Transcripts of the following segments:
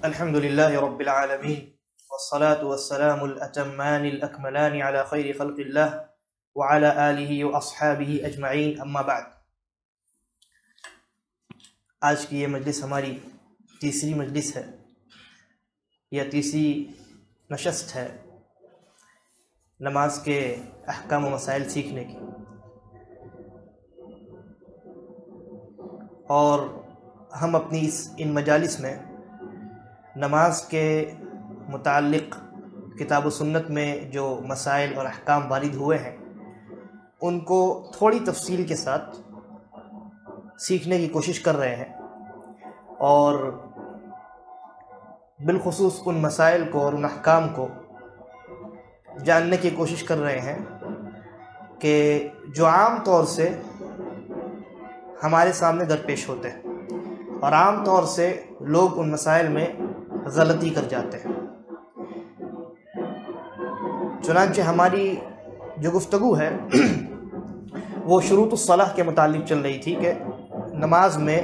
الحمد لله رب العالمين والصلاة والسلام الأتمان الأكملان على خير خلق الله وعلى آله وأصحابه أجمعين أما بعد. آج کی یہ مجلس ہماری تیسری مجلس ہے یا تیسری نشست ہے نماز کے احکام و مسائل سیکھنے کی، اور ہم اپنی ان مجالس میں نماز کے متعلق کتاب و سنت میں جو مسائل اور احکام وارد ہوئے ہیں ان کو تھوڑی تفصیل کے ساتھ سیکھنے کی کوشش کر رہے ہیں، اور بالخصوص ان مسائل کو اور ان احکام کو جاننے کی کوشش کر رہے ہیں کہ جو عام طور سے ہمارے سامنے درپیش ہوتے ہیں اور عام طور سے لوگ ان مسائل میں غلطی کر جاتے ہیں۔ چنانچہ ہماری جو گفتگو ہے وہ شروط الصلاح کے متعلق چل رہی تھی کہ نماز میں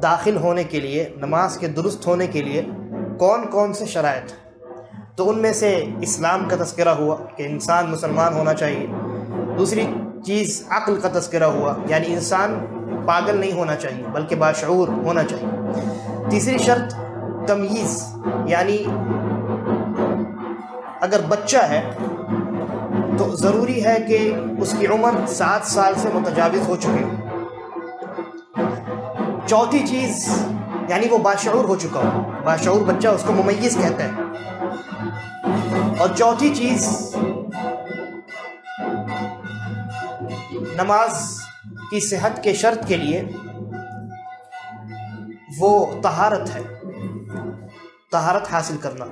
داخل ہونے کے لیے، نماز کے درست ہونے کے لیے کون کون سے شرائط ہیں۔ تو ان میں سے اسلام کا تذکرہ ہوا کہ انسان مسلمان ہونا چاہیے، دوسری چیز عقل کا تذکرہ ہوا یعنی انسان پاگل نہیں ہونا چاہیے بلکہ باشعور ہونا چاہیے، تیسری شرط تمییز یعنی اگر بچہ ہے تو ضروری ہے کہ اس کی عمر 7 سال سے متجاوز ہو چکے، چوتھی چیز یعنی وہ باشعور ہو چکا ہو، باشعور بچہ اس کو ممیز کہتے ہیں، اور چوتھی چیز نماز کی صحت کے شرط کے لیے وہ طہارت ہے، طہارت حاصل کرنا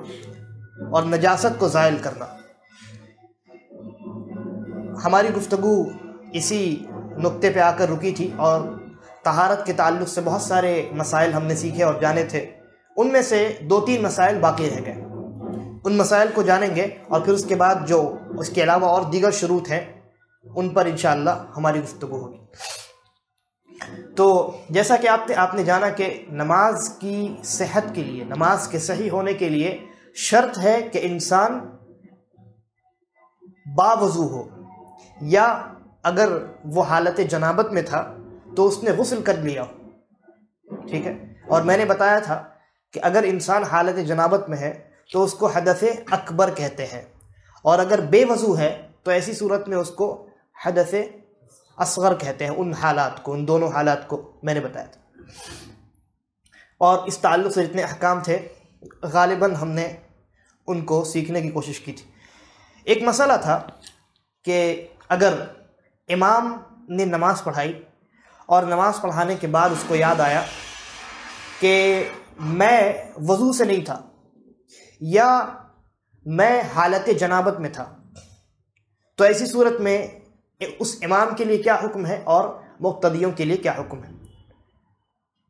اور نجاست کو زائل کرنا۔ ہماری گفتگو اسی نقطے پہ آ کر رکی تھی، اور طہارت کے تعلق سے بہت سارے مسائل ہم نے سیکھے اور جانے تھے، ان میں سے 2-3 مسائل باقی رہ گئے، ان مسائل کو جانیں گے اور پھر اس کے بعد جو اس کے علاوہ اور دیگر شروط ہیں ان پر انشاءاللہ ہماری گفتگو ہوگی۔ تو جیسا کہ آپ نے جانا کہ نماز کی صحت کے لیے، نماز کے صحیح ہونے کے لیے شرط ہے کہ انسان باوضو ہو، یا اگر وہ حالت جنابت میں تھا تو اس نے غسل کر لیا ہو، ٹھیک ہے۔ اور میں نے بتایا تھا کہ اگر انسان حالت جنابت میں ہے تو اس کو حدث اکبر کہتے ہیں، اور اگر بے وضو ہے تو ایسی صورت میں اس کو حدث اصغر کہتے ہیں۔ ان حالات کو، ان دونوں حالات کو میں نے بتایا تھا، اور اس تعلق سے جتنے احکام تھے غالباً ہم نے ان کو سیکھنے کی کوشش کی تھی۔ ایک مسئلہ تھا کہ اگر امام نے نماز پڑھائی اور نماز پڑھانے کے بعد اس کو یاد آیا کہ میں وضو سے نہیں تھا یا میں حالت جنابت میں تھا، تو ایسی صورت میں اس امام کے لیے کیا حکم ہے اور مقتدیوں کے لیے کیا حکم ہے۔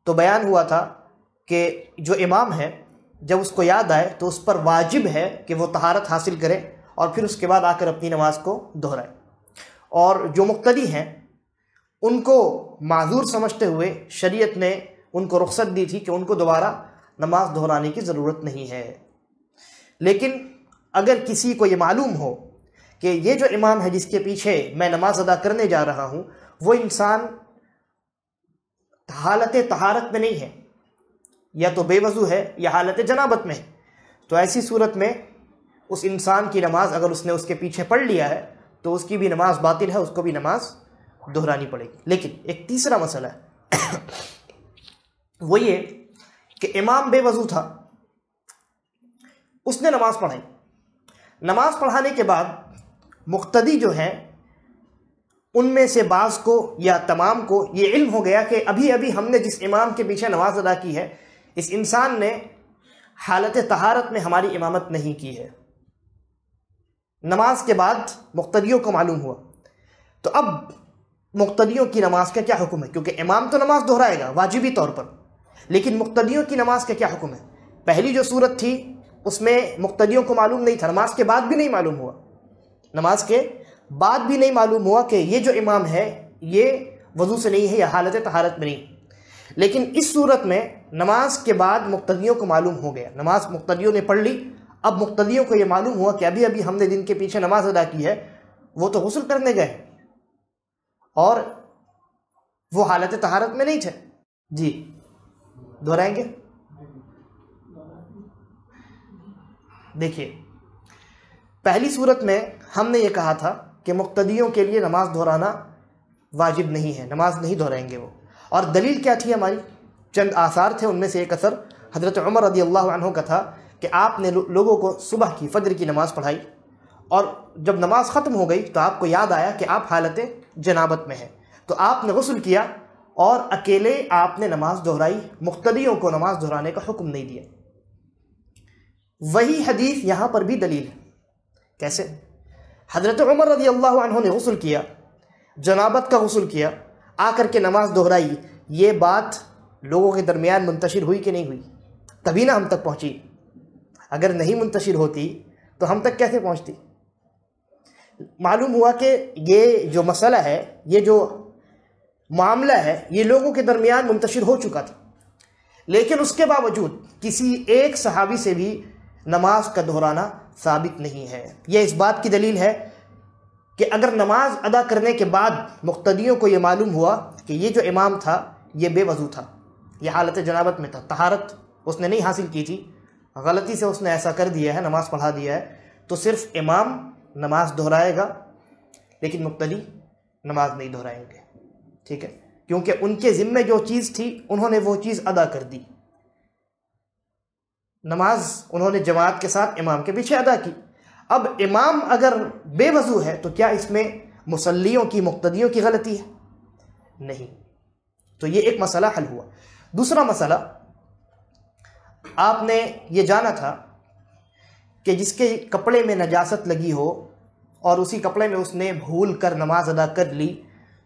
تو بیان ہوا تھا کہ جو امام ہے جب اس کو یاد آئے تو اس پر واجب ہے کہ وہ طہارت حاصل کرے اور پھر اس کے بعد آ کر اپنی نماز کو دہرائے، اور جو مقتدی ہیں ان کو معذور سمجھتے ہوئے شریعت نے ان کو رخصت دی تھی کہ ان کو دوبارہ نماز دہرانے کی ضرورت نہیں ہے۔ لیکن اگر کسی کو یہ معلوم ہو کہ یہ جو امام ہے جس کے پیچھے میں نماز ادا کرنے جا رہا ہوں وہ انسان حالت طہارت میں نہیں ہے، یا تو بے وضو ہے یا حالت جنابت میں ہے، تو ایسی صورت میں اس انسان کی نماز اگر اس نے اس کے پیچھے پڑھ لیا ہے تو اس کی بھی نماز باطل ہے، اس کو بھی نماز دہرانی پڑے گی۔ لیکن ایک تیسرا مسئلہ ہے وہ یہ کہ امام بے وضو تھا، اس نے نماز پڑھائی، نماز پڑھانے کے بعد مقتدی جو ہیں ان میں سے بعض کو یا تمام کو یہ علم ہو گیا کہ ابھی ہم نے جس امام کے پیچھے نماز ادا کی ہے اس انسان نے حالت طہارت میں ہماری امامت نہیں کی ہے۔ نماز کے بعد مقتدیوں کو معلوم ہوا، تو اب مقتدیوں کی نماز کا کیا حکم ہے، کیونکہ امام تو نماز دہرائے گا واجبی طور پر، لیکن مقتدیوں کی نماز کا کیا حکم ہے۔ پہلی جو صورت تھی اس میں مقتدیوں کو معلوم نہیں تھا، نماز کے بعد بھی نہیں معلوم ہوا، نماز کے بعد بھی نہیں معلوم ہوا کہ یہ جو امام ہے یہ وضو سے نہیں ہے یا حالت طہارت میں نہیں، لیکن اس صورت میں نماز کے بعد مقتدیوں کو معلوم ہو گیا، نماز مقتدیوں نے پڑھ لی، اب مقتدیوں کو یہ معلوم ہوا کہ ابھی ابھی ہم نے جن کے پیچھے نماز ادا کی ہے وہ تو غسل کرنے گئے اور وہ حالت طہارت میں نہیں تھے۔ جی دہرائیں گے؟ دیکھیے، پہلی صورت میں ہم نے یہ کہا تھا کہ مقتدیوں کے لیے نماز دہرانا واجب نہیں ہے، نماز نہیں دہرائیں گے وہ، اور دلیل کیا تھی ہماری؟ چند آثار تھے، ان میں سے ایک اثر حضرت عمر رضی اللہ عنہ کا تھا کہ آپ نے لوگوں کو صبح کی فجر کی نماز پڑھائی، اور جب نماز ختم ہو گئی تو آپ کو یاد آیا کہ آپ حالت جنابت میں ہیں، تو آپ نے غسل کیا اور اکیلے آپ نے نماز دہرائی، مقتدیوں کو نماز دہرانے کا حکم نہیں دیا۔ وہی حدیث یہاں پر بھی دلیل ہے۔ کیسے؟ حضرت عمر رضی اللہ عنہ نے غسل کیا، جنابت کا غسل کیا، آ کر کے نماز دہرائی، یہ بات لوگوں کے درمیان منتشر ہوئی کہ نہیں ہوئی؟ تبھی نہ ہم تک پہنچی، اگر نہیں منتشر ہوتی تو ہم تک کیسے پہنچتی؟ معلوم ہوا کہ یہ جو مسئلہ ہے، یہ جو معاملہ ہے، یہ لوگوں کے درمیان منتشر ہو چکا تھا، لیکن اس کے باوجود کسی ایک صحابی سے بھی نماز کا دہرانا ثابت نہیں ہے۔ یہ اس بات کی دلیل ہے کہ اگر نماز ادا کرنے کے بعد مقتدیوں کو یہ معلوم ہوا کہ یہ جو امام تھا یہ بے وضو تھا، یہ حالت جنابت میں تھا، طہارت اس نے نہیں حاصل کی تھی، غلطی سے اس نے ایسا کر دیا ہے، نماز پڑھا دیا ہے، تو صرف امام نماز دہرائے گا لیکن مقتدی نماز نہیں دہرائیں گے، ٹھیک ہے؟ کیونکہ ان کے ذمے جو چیز تھی انہوں نے وہ چیز ادا کر دی، نماز انہوں نے جماعت کے ساتھ امام کے پیچھے ادا کی۔ اب امام اگر بے وضو ہے تو کیا اس میں مصلیوں کی، مقتدیوں کی غلطی ہے؟ نہیں۔ تو یہ ایک مسئلہ حل ہوا۔ دوسرا مسئلہ، آپ نے یہ جانا تھا کہ جس کے کپڑے میں نجاست لگی ہو اور اسی کپڑے میں اس نے بھول کر نماز ادا کر لی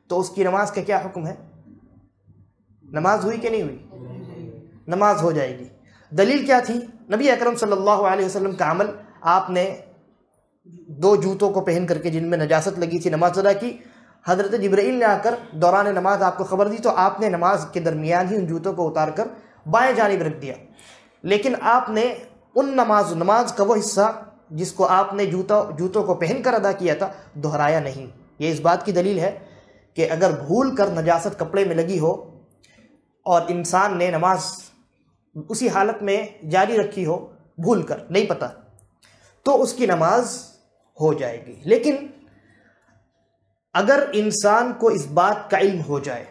تو اس کی نماز کا کیا حکم ہے؟ نماز ہوئی کہ نہیں ہوئی؟ نماز ہو جائے گی۔ دلیل کیا تھی؟ نبی اکرم صلی اللہ علیہ وسلم کا عمل، آپ نے دو جوتوں کو پہن کر کے جن میں نجاست لگی تھی نماز ادا کی، حضرت جبرائیل نے آ کر دوران نماز آپ کو خبر دی تو آپ نے نماز کے درمیان ہی ان جوتوں کو اتار کر بائیں جانب رکھ دیا، لیکن آپ نے ان نماز کا وہ حصہ جس کو آپ نے جوتوں کو پہن کر ادا کیا تھا دہرایا نہیں۔ یہ اس بات کی دلیل ہے کہ اگر بھول کر نجاست کپڑے میں لگی ہو اور انسان نے نماز اسی حالت میں جاری رکھی ہو، بھول کر نہیں پتہ، تو اس کی نماز ہو جائے گی۔ لیکن اگر انسان کو اس بات کا علم ہو جائے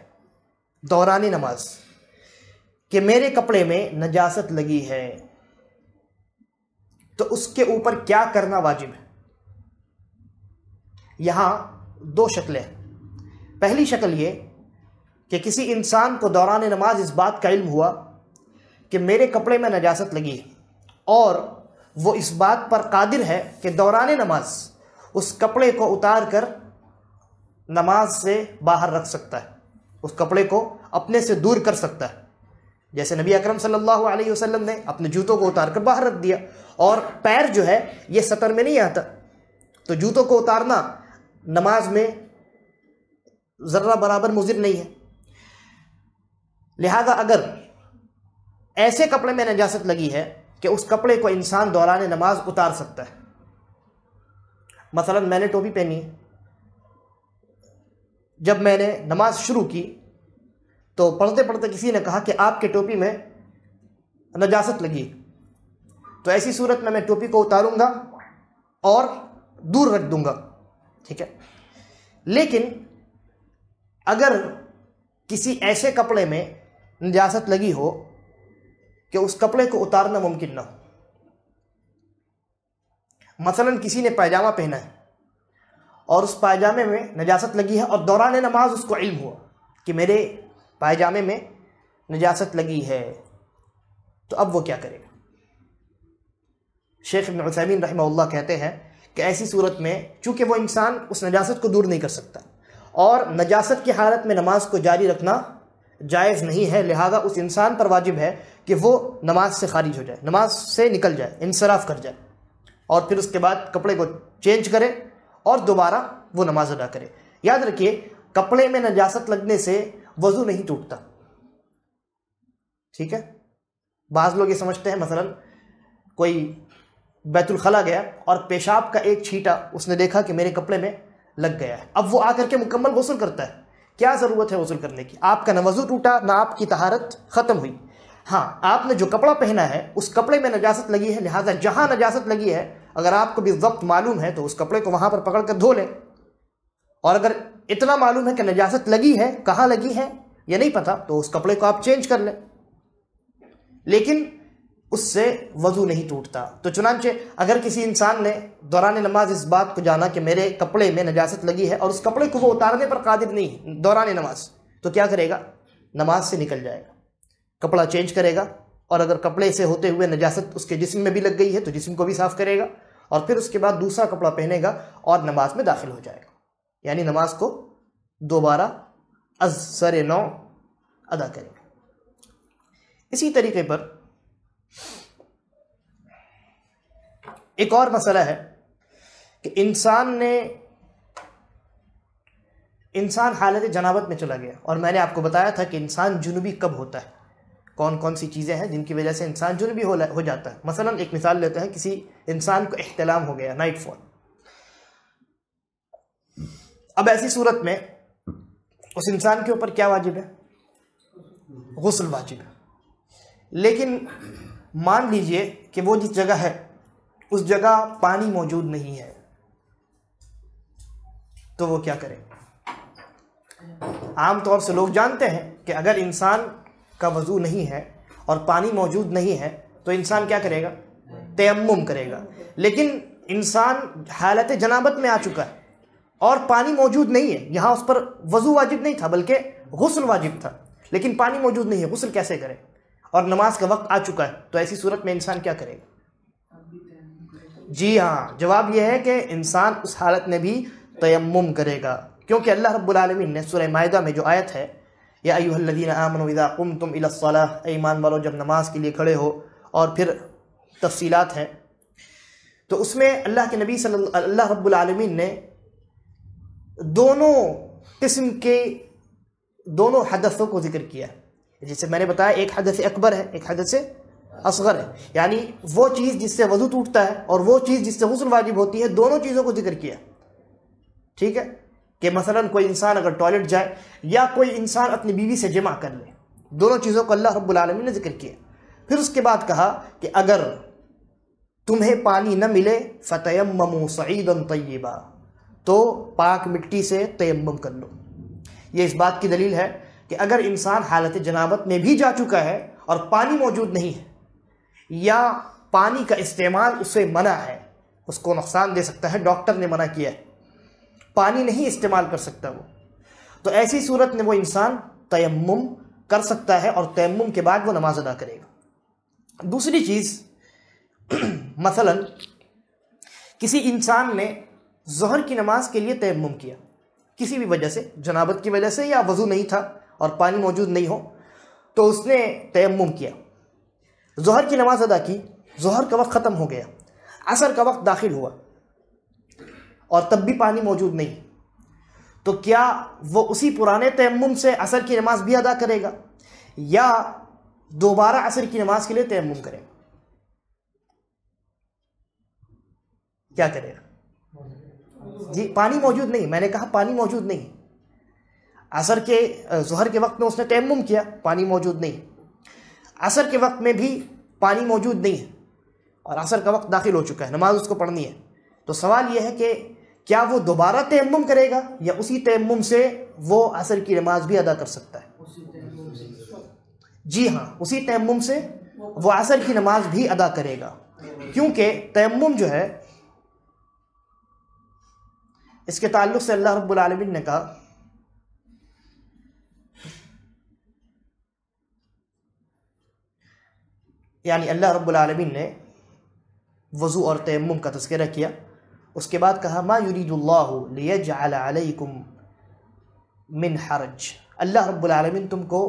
دوران نماز کہ میرے کپڑے میں نجاست لگی ہے، تو اس کے اوپر کیا کرنا واجب ہے؟ یہاں دو شکلیں ہیں۔ پہلی شکل یہ کہ کسی انسان کو دوران نماز اس بات کا علم ہوا کہ میرے کپڑے میں نجاست لگی ہے، اور وہ اس بات پر قادر ہے کہ دوران نماز اس کپڑے کو اتار کر نماز سے باہر رکھ سکتا ہے، اس کپڑے کو اپنے سے دور کر سکتا ہے، جیسے نبی اکرم صلی اللہ علیہ وسلم نے اپنے جوتوں کو اتار کر باہر رکھ دیا، اور پیر جو ہے یہ سطر میں نہیں آتا، تو جوتوں کو اتارنا نماز میں ذرہ برابر مضر نہیں ہے۔ لہذا اگر ایسے کپڑے میں نجاست لگی ہے کہ اس کپڑے کو انسان دوران نماز اتار سکتا ہے، مثلا میں نے ٹوپی پہنی ہے، جب میں نے نماز شروع کی تو پڑھتے پڑھتے کسی نے کہا کہ آپ کے ٹوپی میں نجاست لگی، تو ایسی صورت میں ٹوپی کو اتاروں گا اور دور رکھ دوں گا، ٹھیک ہے؟ لیکن اگر کسی ایسے کپڑے میں نجاست لگی ہو کہ اس کپڑے کو اتارنا ممکن نہ ہو، مثلا کسی نے پائجامہ پہنا ہے اور اس پائجامے میں نجاست لگی ہے اور دوران نماز اس کو علم ہوا کہ میرے پائجامے میں نجاست لگی ہے، تو اب وہ کیا کرے گا؟ شیخ ابن عثیمین رحمہ اللہ کہتے ہیں کہ ایسی صورت میں چونکہ وہ انسان اس نجاست کو دور نہیں کر سکتا اور نجاست کی حالت میں نماز کو جاری رکھنا جائز نہیں ہے، لہذا اس انسان پر واجب ہے کہ وہ نماز سے خارج ہو جائے، نماز سے نکل جائے، انصراف کر جائے، اور پھر اس کے بعد کپڑے کو چینج کرے اور دوبارہ وہ نماز ادا کرے۔ یاد رکھیے، کپڑے میں نجاست لگنے سے وضو نہیں ٹوٹتا، ٹھیک ہے. بعض لوگ یہ سمجھتے ہیں مثلا کوئی بیت الخلا گیا اور پیشاب کا ایک چھینٹا اس نے دیکھا کہ میرے کپڑے میں لگ گیا ہے، اب وہ آ کر کے مکمل غسل کرتا ہے. کیا ضرورت ہے غسل کرنے کی؟ آپ کا نہ وضو ٹوٹا نہ آپ کی طہارت ختم ہوئی. ہاں، آپ نے جو کپڑا پہنا ہے اس کپڑے میں نجاست لگی ہے، لہٰذا جہاں نجاست لگی ہے اگر آپ کو بالضبط معلوم ہے تو اس کپڑے کو وہاں پر پکڑ کر دھو لیں. اور اگر اتنا معلوم ہے کہ نجاست لگی ہے، کہاں لگی ہے یہ نہیں پتا، تو اس کپڑے کو آپ چینج کر لیں، لیکن اس سے وضو نہیں ٹوٹتا. تو چنانچہ اگر کسی انسان نے دوران نماز اس بات کو جانا کہ میرے کپڑے میں نجاست لگی ہے اور اس کپڑے کو وہ اتارنے پر قادر نہیں دوران نماز، تو کیا کرے گا؟ نماز سے نکل جائے گا، کپڑا چینج کرے گا، اور اگر کپڑے سے ہوتے ہوئے نجاست اس کے جسم میں بھی لگ گئی ہے تو جسم کو بھی صاف کرے گا، اور پھر اس کے بعد دوسرا کپڑا پہنے گا اور نماز میں داخل ہو جائے گا، یعنی نماز کو دوبارہ از سر نو ادا کرے گا. اسی طریقے پر ایک اور مسئلہ ہے کہ انسان حالت جنابت میں چلا گیا، اور میں نے آپ کو بتایا تھا کہ انسان جنوبی کب ہوتا ہے، کون کون سی چیزیں ہیں جن کی وجہ سے انسان جنوبی ہو جاتا ہے. مثلا ایک مثال لیتے ہیں، کسی انسان کو احتلام ہو گیا، نائٹ فال. اب ایسی صورت میں اس انسان کے اوپر کیا واجب ہے؟ غسل واجب ہے. لیکن مان لیجئے کہ وہ جس جگہ ہے اس جگہ پانی موجود نہیں ہے، تو وہ کیا کرے؟ عام طور سے لوگ جانتے ہیں کہ اگر انسان کا وضو نہیں ہے اور پانی موجود نہیں ہے تو انسان کیا کرے گا؟ تیمم کرے گا. لیکن انسان حالت جنابت میں آ چکا ہے اور پانی موجود نہیں ہے، یہاں اس پر وضو واجب نہیں تھا بلکہ غسل واجب تھا، لیکن پانی موجود نہیں ہے، غسل کیسے کرے؟ اور نماز کا وقت آ چکا ہے، تو ایسی صورت میں انسان کیا کرے گا؟ جی ہاں، جواب یہ ہے کہ انسان اس حالت میں بھی تیمم کرے گا، کیونکہ اللہ رب العالمین نے سورہ مائدہ میں جو آیت ہے، یا ایھا الذین آمنوا اذا قمتم الی الصلاۃ، اے ایمان والو جب نماز کے لیے کھڑے ہو، اور پھر تفصیلات ہیں، تو اس میں اللہ رب العالمین نے دونوں قسم کے دونوں حدثوں کو ذکر کیا ہے. جیسے میں نے بتایا، ایک حدث اکبر ہے، ایک حدث اصغر ہے، یعنی وہ چیز جس سے وضو ٹوٹتا ہے اور وہ چیز جس سے غسل واجب ہوتی ہے، دونوں چیزوں کو ذکر کیا. ٹھیک ہے، کہ مثلا کوئی انسان اگر ٹوائلٹ جائے یا کوئی انسان اپنی بیوی سے جمع کر لے، دونوں چیزوں کو اللہ رب العالمین نے ذکر کیا. پھر اس کے بعد کہا کہ اگر تمہیں پانی نہ ملے فَتَيَمَّمُوا صَعِيدًا طَيِّبًا، تو پاک مٹی سے تیمم کر لو. یہ اس بات کی دلیل ہے کہ اگر انسان حالت جنابت میں بھی جا چکا ہے اور پانی موجود نہیں ہے، یا پانی کا استعمال اسے منع ہے، اس کو نقصان دے سکتا ہے، ڈاکٹر نے منع کیا ہے، پانی نہیں استعمال کر سکتا وہ، تو ایسی صورت میں وہ انسان تیمم کر سکتا ہے، اور تیمم کے بعد وہ نماز ادا کرے گا. دوسری چیز، مثلا کسی انسان نے ظہر کی نماز کے لیے تیمم کیا، کسی بھی وجہ سے، جنابت کی وجہ سے یا وضو نہیں تھا اور پانی موجود نہیں ہو، تو اس نے تیمم کیا، ظہر کی نماز ادا کی، ظہر کا وقت ختم ہو گیا، عصر کا وقت داخل ہوا اور تب بھی پانی موجود نہیں، تو کیا وہ اسی پرانے تیمم سے عصر کی نماز بھی ادا کرے گا، یا دوبارہ عصر کی نماز کے لیے تیمم کرے گا؟ کیا کرے گا؟ جی، پانی موجود نہیں، میں نے کہا پانی موجود نہیں. ظہر کے وقت میں اس نے تیمم کیا، پانی موجود نہیں، عصر کے وقت میں بھی پانی موجود نہیں ہے، اور عصر کا وقت داخل ہو چکا ہے، نماز اس کو پڑھنی ہے. تو سوال یہ ہے کہ کیا وہ دوبارہ تیمم کرے گا، یا اسی تیمم سے وہ عصر کی نماز بھی ادا کر سکتا ہے؟ جی ہاں، اسی تیمم سے وہ عصر کی نماز بھی ادا کرے گا، کیونکہ تیمم جو ہے اس کے تعلق سے اللہ رب العالمین نے کہا یعنی اللہ رب العالمین نے وضو اور تیمم کا تذکرہ کیا، اس کے بعد کہا ما یرید اللہ لیجعل علیکم من حرج، اللہ رب العالمین تم کو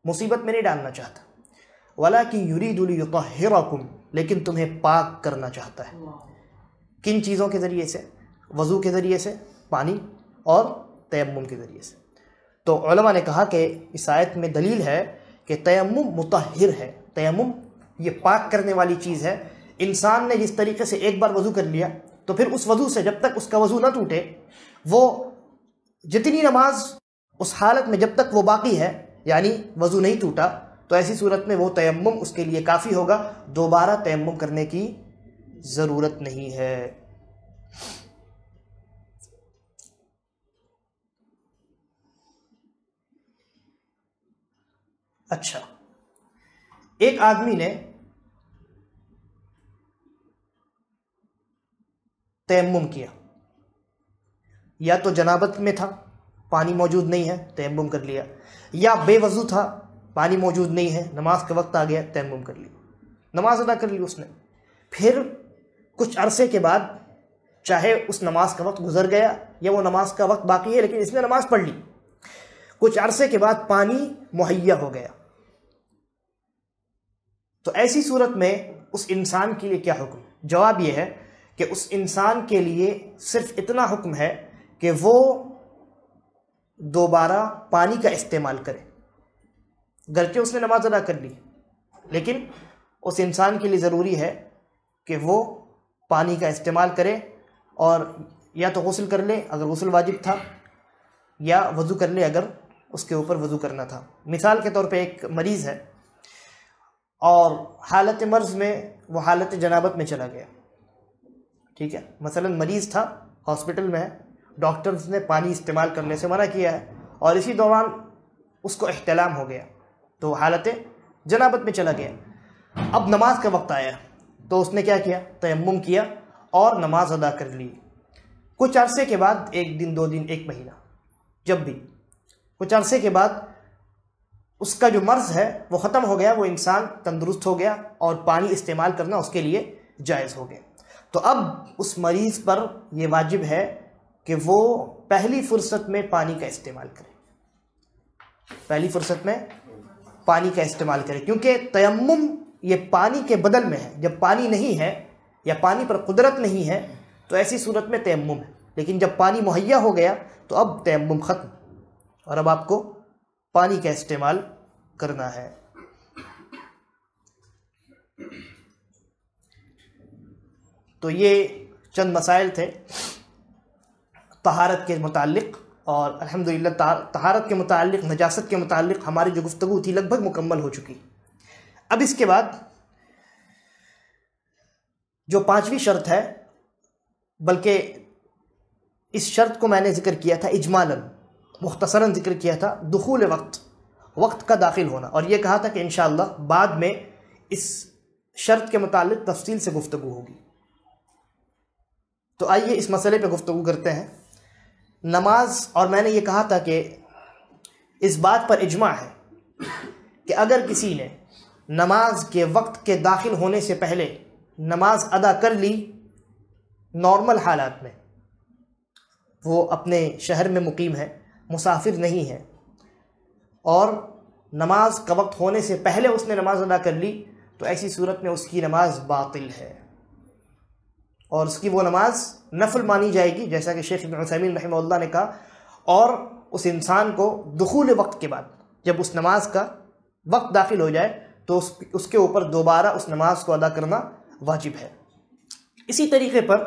مصیبت میں نہیں ڈالنا چاہتا، ولکن یرید لیطہرکم، لیکن تمہیں پاک کرنا چاہتا ہے. کن چیزوں کے ذریعے سے؟ وضو کے ذریعے سے، پانی اور تیمم کے ذریعے سے. تو علماء نے کہا کہ اس آیت میں دلیل ہے کہ تیمم مطہر ہے، تیمم یہ پاک کرنے والی چیز ہے۔ انسان نے جس طریقے سے ایک بار وضو کر لیا تو پھر اس وضو سے جب تک اس کا وضو نہ ٹوٹے، وہ جتنی نماز اس حالت میں جب تک وہ باقی ہے، یعنی وضو نہیں ٹوٹا، تو ایسی صورت میں وہ تیمم اس کے لیے کافی ہوگا، دوبارہ تیمم کرنے کی ضرورت نہیں ہے۔ اچھا، ایک آدمی نے تیمم کیا، یا تو جنابت میں تھا، پانی موجود نہیں ہے، تیمم کر لیا، یا بے وضو تھا، پانی موجود نہیں ہے، نماز کا وقت آ گیا، تیمم کر لیا، نماز ادا کر لی اس نے۔ پھر کچھ عرصے کے بعد، چاہے اس نماز کا وقت گزر گیا یا وہ نماز کا وقت باقی ہے لیکن اس نے نماز پڑھ لی، کچھ عرصے کے بعد پانی مہیا ہو گیا، تو ایسی صورت میں اس انسان کے لیے کیا حکم؟ جواب یہ ہے کہ اس انسان کے لیے صرف اتنا حکم ہے کہ وہ دوبارہ پانی کا استعمال کرے، گرچہ اس نے نماز ادا کر لی، لیکن اس انسان کے لیے ضروری ہے کہ وہ پانی کا استعمال کرے، اور یا تو غسل کر لے اگر غسل واجب تھا، یا وضو کر لے اگر اس کے اوپر وضو کرنا تھا۔ مثال کے طور پہ ایک مریض ہے اور حالت مرض میں وہ حالت جنابت میں چلا گیا، ٹھیک ہے، مثلا مریض تھا، ہاسپٹل میں ہے، ڈاکٹرز نے پانی استعمال کرنے سے منع کیا ہے، اور اسی دوران اس کو احتلام ہو گیا تو حالت جنابت میں چلا گیا۔ اب نماز کا وقت آیا تو اس نے کیا کیا؟ تیمم کیا اور نماز ادا کر لی۔ کچھ عرصے کے بعد، ایک دن، 2 دن، 1 مہینہ، جب بھی کچھ عرصے کے بعد اس کا جو مرض ہے وہ ختم ہو گیا، وہ انسان تندرست ہو گیا اور پانی استعمال کرنا اس کے لیے جائز ہو گیا۔ تو اب اس مریض پر یہ واجب ہے کہ وہ پہلی فرصت میں پانی کا استعمال کرے، پہلی فرصت میں پانی کا استعمال کرے، کیونکہ تیمم یہ پانی کے بدل میں ہے۔ جب پانی نہیں ہے یا پانی پر قدرت نہیں ہے تو ایسی صورت میں تیمم ہے، لیکن جب پانی مہیا ہو گیا تو اب تیمم ختم، اور اب آپ کو پانی کا استعمال کرنا ہے۔ تو یہ چند مسائل تھے طہارت کے متعلق، اور الحمدللہ طہارت کے متعلق، نجاست کے متعلق ہماری جو گفتگو تھی لگ بھگ مکمل ہو چکی۔ اب اس کے بعد جو 5ویں شرط ہے، بلکہ اس شرط کو میں نے ذکر کیا تھا اجمالاً، مختصراً ذکر کیا تھا، دخول وقت، وقت کا داخل ہونا، اور یہ کہا تھا کہ انشاءاللہ بعد میں اس شرط کے متعلق تفصیل سے گفتگو ہوگی۔ تو آئیے اس مسئلے پہ گفتگو کرتے ہیں۔ نماز، اور میں نے یہ کہا تھا کہ اس بات پر اجماع ہے کہ اگر کسی نے نماز کے وقت کے داخل ہونے سے پہلے نماز ادا کر لی، نارمل حالات میں، وہ اپنے شہر میں مقیم ہے، مسافر نہیں ہے، اور نماز کا وقت ہونے سے پہلے اس نے نماز ادا کر لی، تو ایسی صورت میں اس کی نماز باطل ہے، اور اس کی وہ نماز نفل مانی جائے گی، جیسا کہ شیخ ابن عثیمین رحمہ اللہ نے کہا، اور اس انسان کو دخول وقت کے بعد، جب اس نماز کا وقت داخل ہو جائے تو اس کے اوپر دوبارہ اس نماز کو ادا کرنا واجب ہے۔ اسی طریقے پر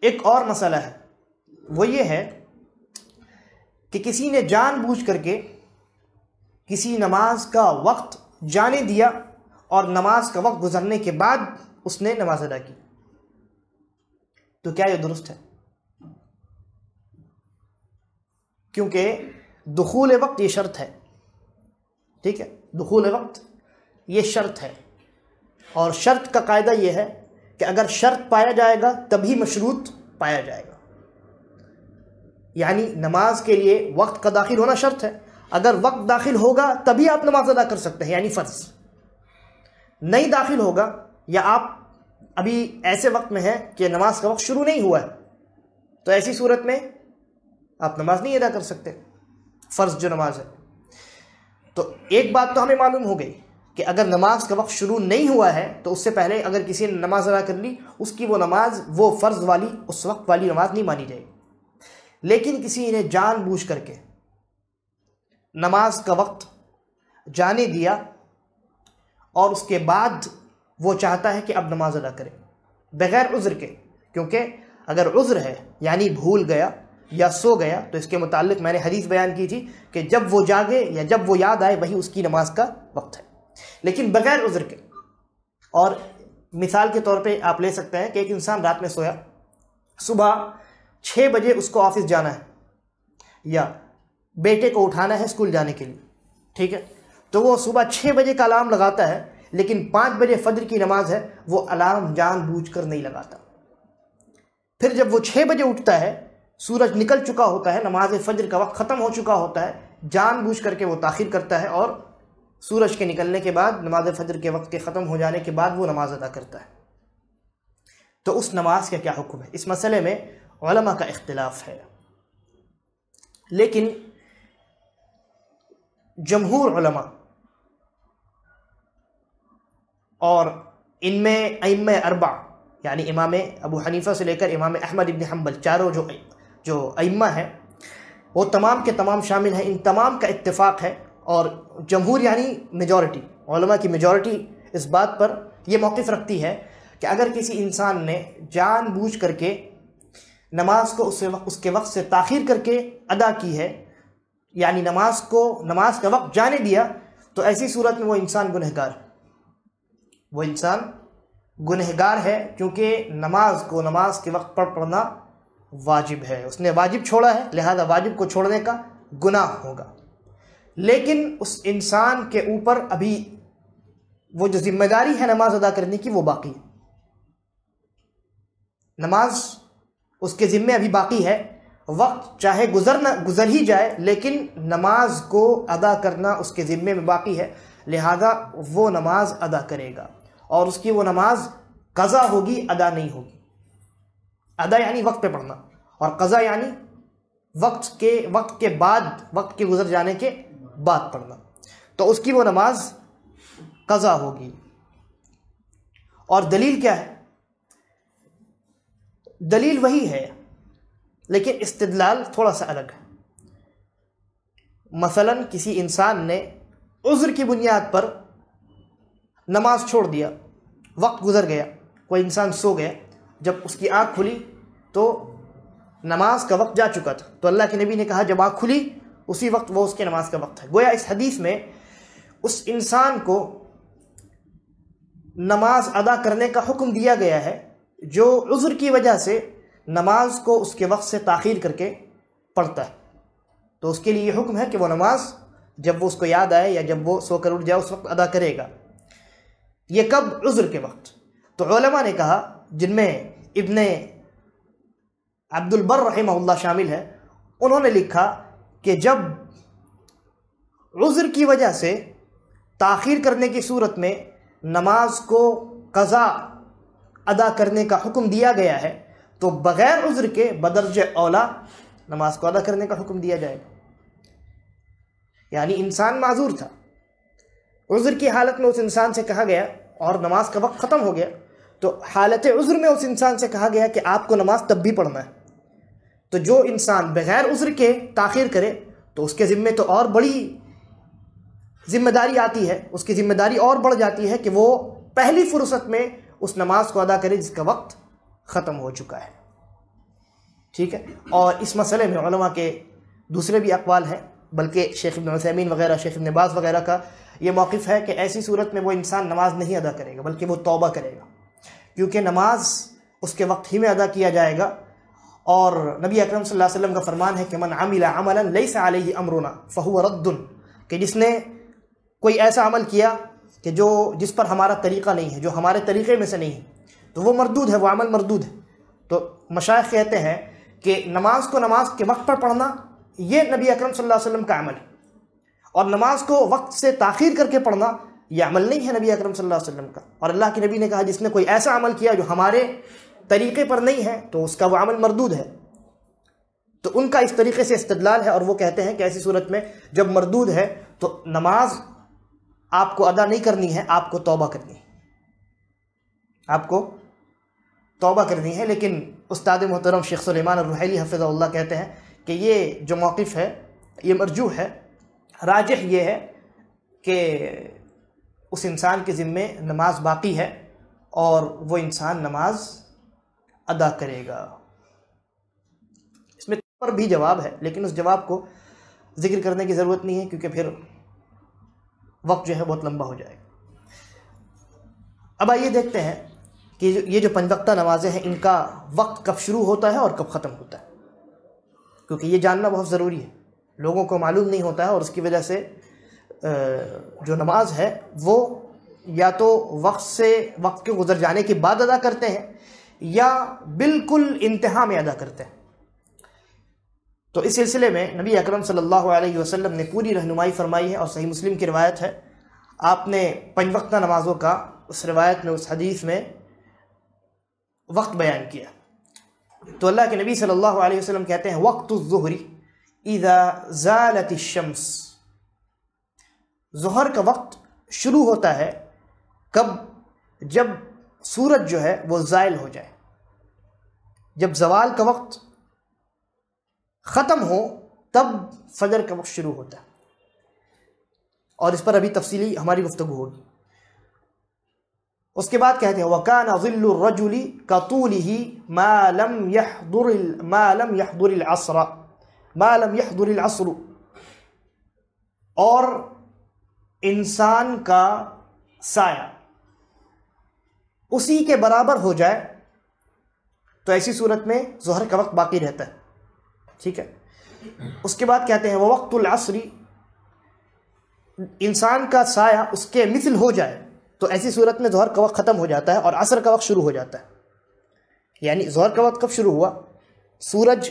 ایک اور مسئلہ ہے، وہ یہ ہے کہ کسی نے جان بوجھ کر کے کسی نماز کا وقت جانے دیا، اور نماز کا وقت گزرنے کے بعد اس نے نماز ادا کی، تو کیا یہ درست ہے؟ کیونکہ دخول وقت یہ شرط ہے، ٹھیک ہے، دخول وقت یہ شرط ہے، اور شرط کا قاعدہ یہ ہے کہ اگر شرط پایا جائے گا تبھی مشروط پایا جائے گا، یعنی نماز کے لیے وقت کا داخل ہونا شرط ہے، اگر وقت داخل ہوگا تبھی آپ نماز ادا کر سکتے ہیں، یعنی فرض نہیں داخل ہوگا، یا آپ ابھی ایسے وقت میں ہیں کہ نماز کا وقت شروع نہیں ہوا ہے، تو ایسی صورت میں آپ نماز نہیں ادا کر سکتے، فرض جو نماز ہے۔ تو ایک بات تو ہمیں معلوم ہو گئی کہ اگر نماز کا وقت شروع نہیں ہوا ہے تو اس سے پہلے اگر کسی نے نماز ادا کر لی، اس کی وہ نماز، وہ فرض والی، اس وقت والی نماز نہیں مانی جائے گی۔ لیکن کسی نے جان بوجھ کر کے نماز کا وقت جانے دیا اور اس کے بعد وہ چاہتا ہے کہ اب نماز ادا کرے بغیر عذر کے، کیونکہ اگر عذر ہے یعنی بھول گیا یا سو گیا تو اس کے متعلق میں نے حدیث بیان کی تھی کہ جب وہ جاگے یا جب وہ یاد آئے وہی اس کی نماز کا وقت ہے، لیکن بغیر عذر کے۔ اور مثال کے طور پہ آپ لے سکتے ہیں کہ ایک انسان رات میں سویا، صبح 6 بجے اس کو آفس جانا ہے یا بیٹے کو اٹھانا ہے اسکول جانے کے لیے، ٹھیک ہے، تو وہ صبح 6 بجے کا الارم لگاتا ہے، لیکن 5 بجے فجر کی نماز ہے، وہ الارم جان بوجھ کر نہیں لگاتا۔ پھر جب وہ 6 بجے اٹھتا ہے، سورج نکل چکا ہوتا ہے، نماز فجر کا وقت ختم ہو چکا ہوتا ہے، جان بوجھ کر کے وہ تاخیر کرتا ہے اور سورج کے نکلنے کے بعد، نماز فجر کے وقت کے ختم ہو جانے کے بعد وہ نماز ادا کرتا ہے۔ تو اس نماز کا کیا حکم ہے؟ اس مسئلے میں علماء کا اختلاف ہے، لیکن جمہور علماء اور ان میں ائمہ اربع یعنی امام ابو حنیفہ سے لے کر امام احمد ابن حنبل، چاروں جو ائمہ ہیں وہ تمام کے تمام شامل ہیں، ان تمام کا اتفاق ہے، اور جمہور یعنی میجورٹی، علماء کی میجورٹی اس بات پر یہ موقف رکھتی ہے کہ اگر کسی انسان نے جان بوجھ کر کے نماز کو اس کے وقت سے تاخیر کر کے ادا کی ہے، یعنی نماز کا وقت جانے دیا، تو ایسی صورت میں وہ انسان گنہگار ہے، وہ انسان گنہگار ہے، کیونکہ نماز کے وقت پڑھنا واجب ہے، اس نے واجب چھوڑا ہے، لہذا واجب کو چھوڑنے کا گناہ ہوگا۔ لیکن اس انسان کے اوپر ابھی وہ جو ذمہ داری ہے نماز ادا کرنے کی وہ باقی ہے، نماز اس کے ذمے ابھی باقی ہے، وقت چاہے گزر ہی جائے لیکن نماز کو ادا کرنا اس کے ذمے میں باقی ہے، لہذا وہ نماز ادا کرے گا، اور اس کی وہ نماز قضا ہوگی، ادا نہیں ہوگی۔ ادا یعنی وقت پہ پڑھنا، اور قضا یعنی وقت کے گزر جانے کے بعد پڑھنا، تو اس کی وہ نماز قضا ہوگی۔ اور دلیل کیا ہے؟ دلیل وہی ہے، لیکن استدلال تھوڑا سا الگ ہے۔ مثلا کسی انسان نے عذر کی بنیاد پر نماز چھوڑ دیا، وقت گزر گیا، کوئی انسان سو گیا، جب اس کی آنکھ کھلی تو نماز کا وقت جا چکا تھا، تو اللہ کے نبی نے کہا جب آنکھ کھلی اسی وقت وہ اس کی نماز کا وقت ہے۔ گویا اس حدیث میں اس انسان کو نماز ادا کرنے کا حکم دیا گیا ہے جو عذر کی وجہ سے نماز کو اس کے وقت سے تاخیر کر کے پڑھتا ہے، تو اس کے لیے یہ حکم ہے کہ وہ نماز جب وہ اس کو یاد آئے یا جب وہ سو کر اٹھ جائے اس وقت ادا کرے گا۔ یہ کب؟ عذر کے وقت۔ تو علماء نے کہا، جن میں ابن عبد البر رحمہ اللہ شامل ہے، انہوں نے لکھا کہ جب عذر کی وجہ سے تاخیر کرنے کی صورت میں نماز کو قضا ادا کرنے کا حکم دیا گیا ہے تو بغیر عذر کے بدرجہ اولا نماز کو ادا کرنے کا حکم دیا جائے گا۔ یعنی انسان معذور تھا، عذر کی حالت میں اس انسان سے کہا گیا اور نماز کا وقت ختم ہو گیا، تو حالت عذر میں اس انسان سے کہا گیا کہ آپ کو نماز تب بھی پڑھنا ہے۔ تو جو انسان بغیر عذر کے تاخیر کرے تو اس کے ذمے تو اور بڑی ذمہ داری آتی ہے، اس کی ذمہ داری اور بڑھ جاتی ہے کہ وہ پہلی فرصت میں اس نماز کو ادا کرے جس کا وقت ختم ہو چکا ہے، ٹھیک ہے۔ اور اس مسئلے میں علماء کے دوسرے بھی اقوال ہیں، بلکہ شیخ ابن عثیمین وغیرہ، شیخ ابن باز وغیرہ کا یہ موقف ہے کہ ایسی صورت میں وہ انسان نماز نہیں ادا کرے گا بلکہ وہ توبہ کرے گا، کیونکہ نماز اس کے وقت ہی میں ادا کیا جائے گا، اور نبی اکرم صلی اللہ علیہ وسلم کا فرمان ہے کہ من عمل عملا لیس علیہ امرنا فہو رد، کہ جس نے کوئی ایسا عمل کیا کہ جس پر ہمارا طریقہ نہیں ہے، جو ہمارے طریقے میں سے نہیں ہے، تو وہ مردود ہے، وہ عمل مردود ہے۔ تو مشائخ کہتے ہیں کہ نماز کو نماز کے وقت پر پڑھنا یہ نبی اکرم صلی اللہ علیہ وسلم کا عمل ہے، اور نماز کو وقت سے تاخیر کر کے پڑھنا یہ عمل نہیں ہے نبی اکرم صلی اللہ علیہ وسلم کا۔ اور اللہ کے نبی نے کہا جس نے کوئی ایسا عمل کیا جو ہمارے طریقے پر نہیں ہے تو اس کا وہ عمل مردود ہے۔ تو ان کا اس طریقے سے استدلال ہے، اور وہ کہتے ہیں کہ ایسی صورت میں جب مردود ہے تو نماز آپ کو ادا نہیں کرنی ہے، آپ کو توبہ کرنی ہے، آپ کو توبہ کرنی ہے۔ لیکن استاد محترم شیخ سلیمان الرحیلی حفظہ اللہ کہتے ہیں کہ یہ جو موقف ہے یہ مرجوح ہے، راجح یہ ہے کہ اس انسان کے ذمے نماز باقی ہے اور وہ انسان نماز ادا کرے گا۔ اس میں پر بھی جواب ہے، لیکن اس جواب کو ذکر کرنے کی ضرورت نہیں ہے کیونکہ پھر وقت جو ہے بہت لمبا ہو جائے گا۔ اب آئیے دیکھتے ہیں کہ یہ جو 5 وقتہ نمازیں ہیں ان کا وقت کب شروع ہوتا ہے اور کب ختم ہوتا ہے، کیونکہ یہ جاننا بہت ضروری ہے۔ لوگوں کو معلوم نہیں ہوتا ہے اور اس کی وجہ سے جو نماز ہے وہ یا تو وقت کے گزر جانے کے بعد ادا کرتے ہیں یا بالکل انتہا میں ادا کرتے ہیں۔ تو اس سلسلے میں نبی اکرم صلی اللہ علیہ وسلم نے پوری رہنمائی فرمائی ہے، اور صحیح مسلم کی روایت ہے، آپ نے 5 وقتہ نمازوں کا اس روایت میں، اس حدیث میں وقت بیان کیا۔ تو اللہ کے نبی صلی اللہ علیہ وسلم کہتے ہیں وقت الظہر اذا زالت الشمس، ظہر کا وقت شروع ہوتا ہے کب؟ جب سورج جو ہے وہ زائل ہو جائے، جب زوال کا وقت ختم ہو تب فجر کا وقت شروع ہوتا ہے، اور اس پر ابھی تفصیلی ہماری گفتگو ہوگی۔ اس کے بعد کہتے ہیں وَكَانَ ظِلُّ الرَّجُلِ كَطُولِهِ مَا لَمْ يَحْضُرِ الْعَصْرُ، اور انسان کا سایہ اسی کے برابر ہو جائے تو ایسی صورت میں ظہر کا وقت باقی رہتا ہے، ٹھیک ہے۔ اس کے بعد کہتے ہیں وقت العصر، انسان کا سایہ اس کے مثل ہو جائے تو ایسی صورت میں ظہر کا وقت ختم ہو جاتا ہے اور عصر کا وقت شروع ہو جاتا ہے۔ یعنی ظہر کا وقت کب شروع ہوا؟ سورج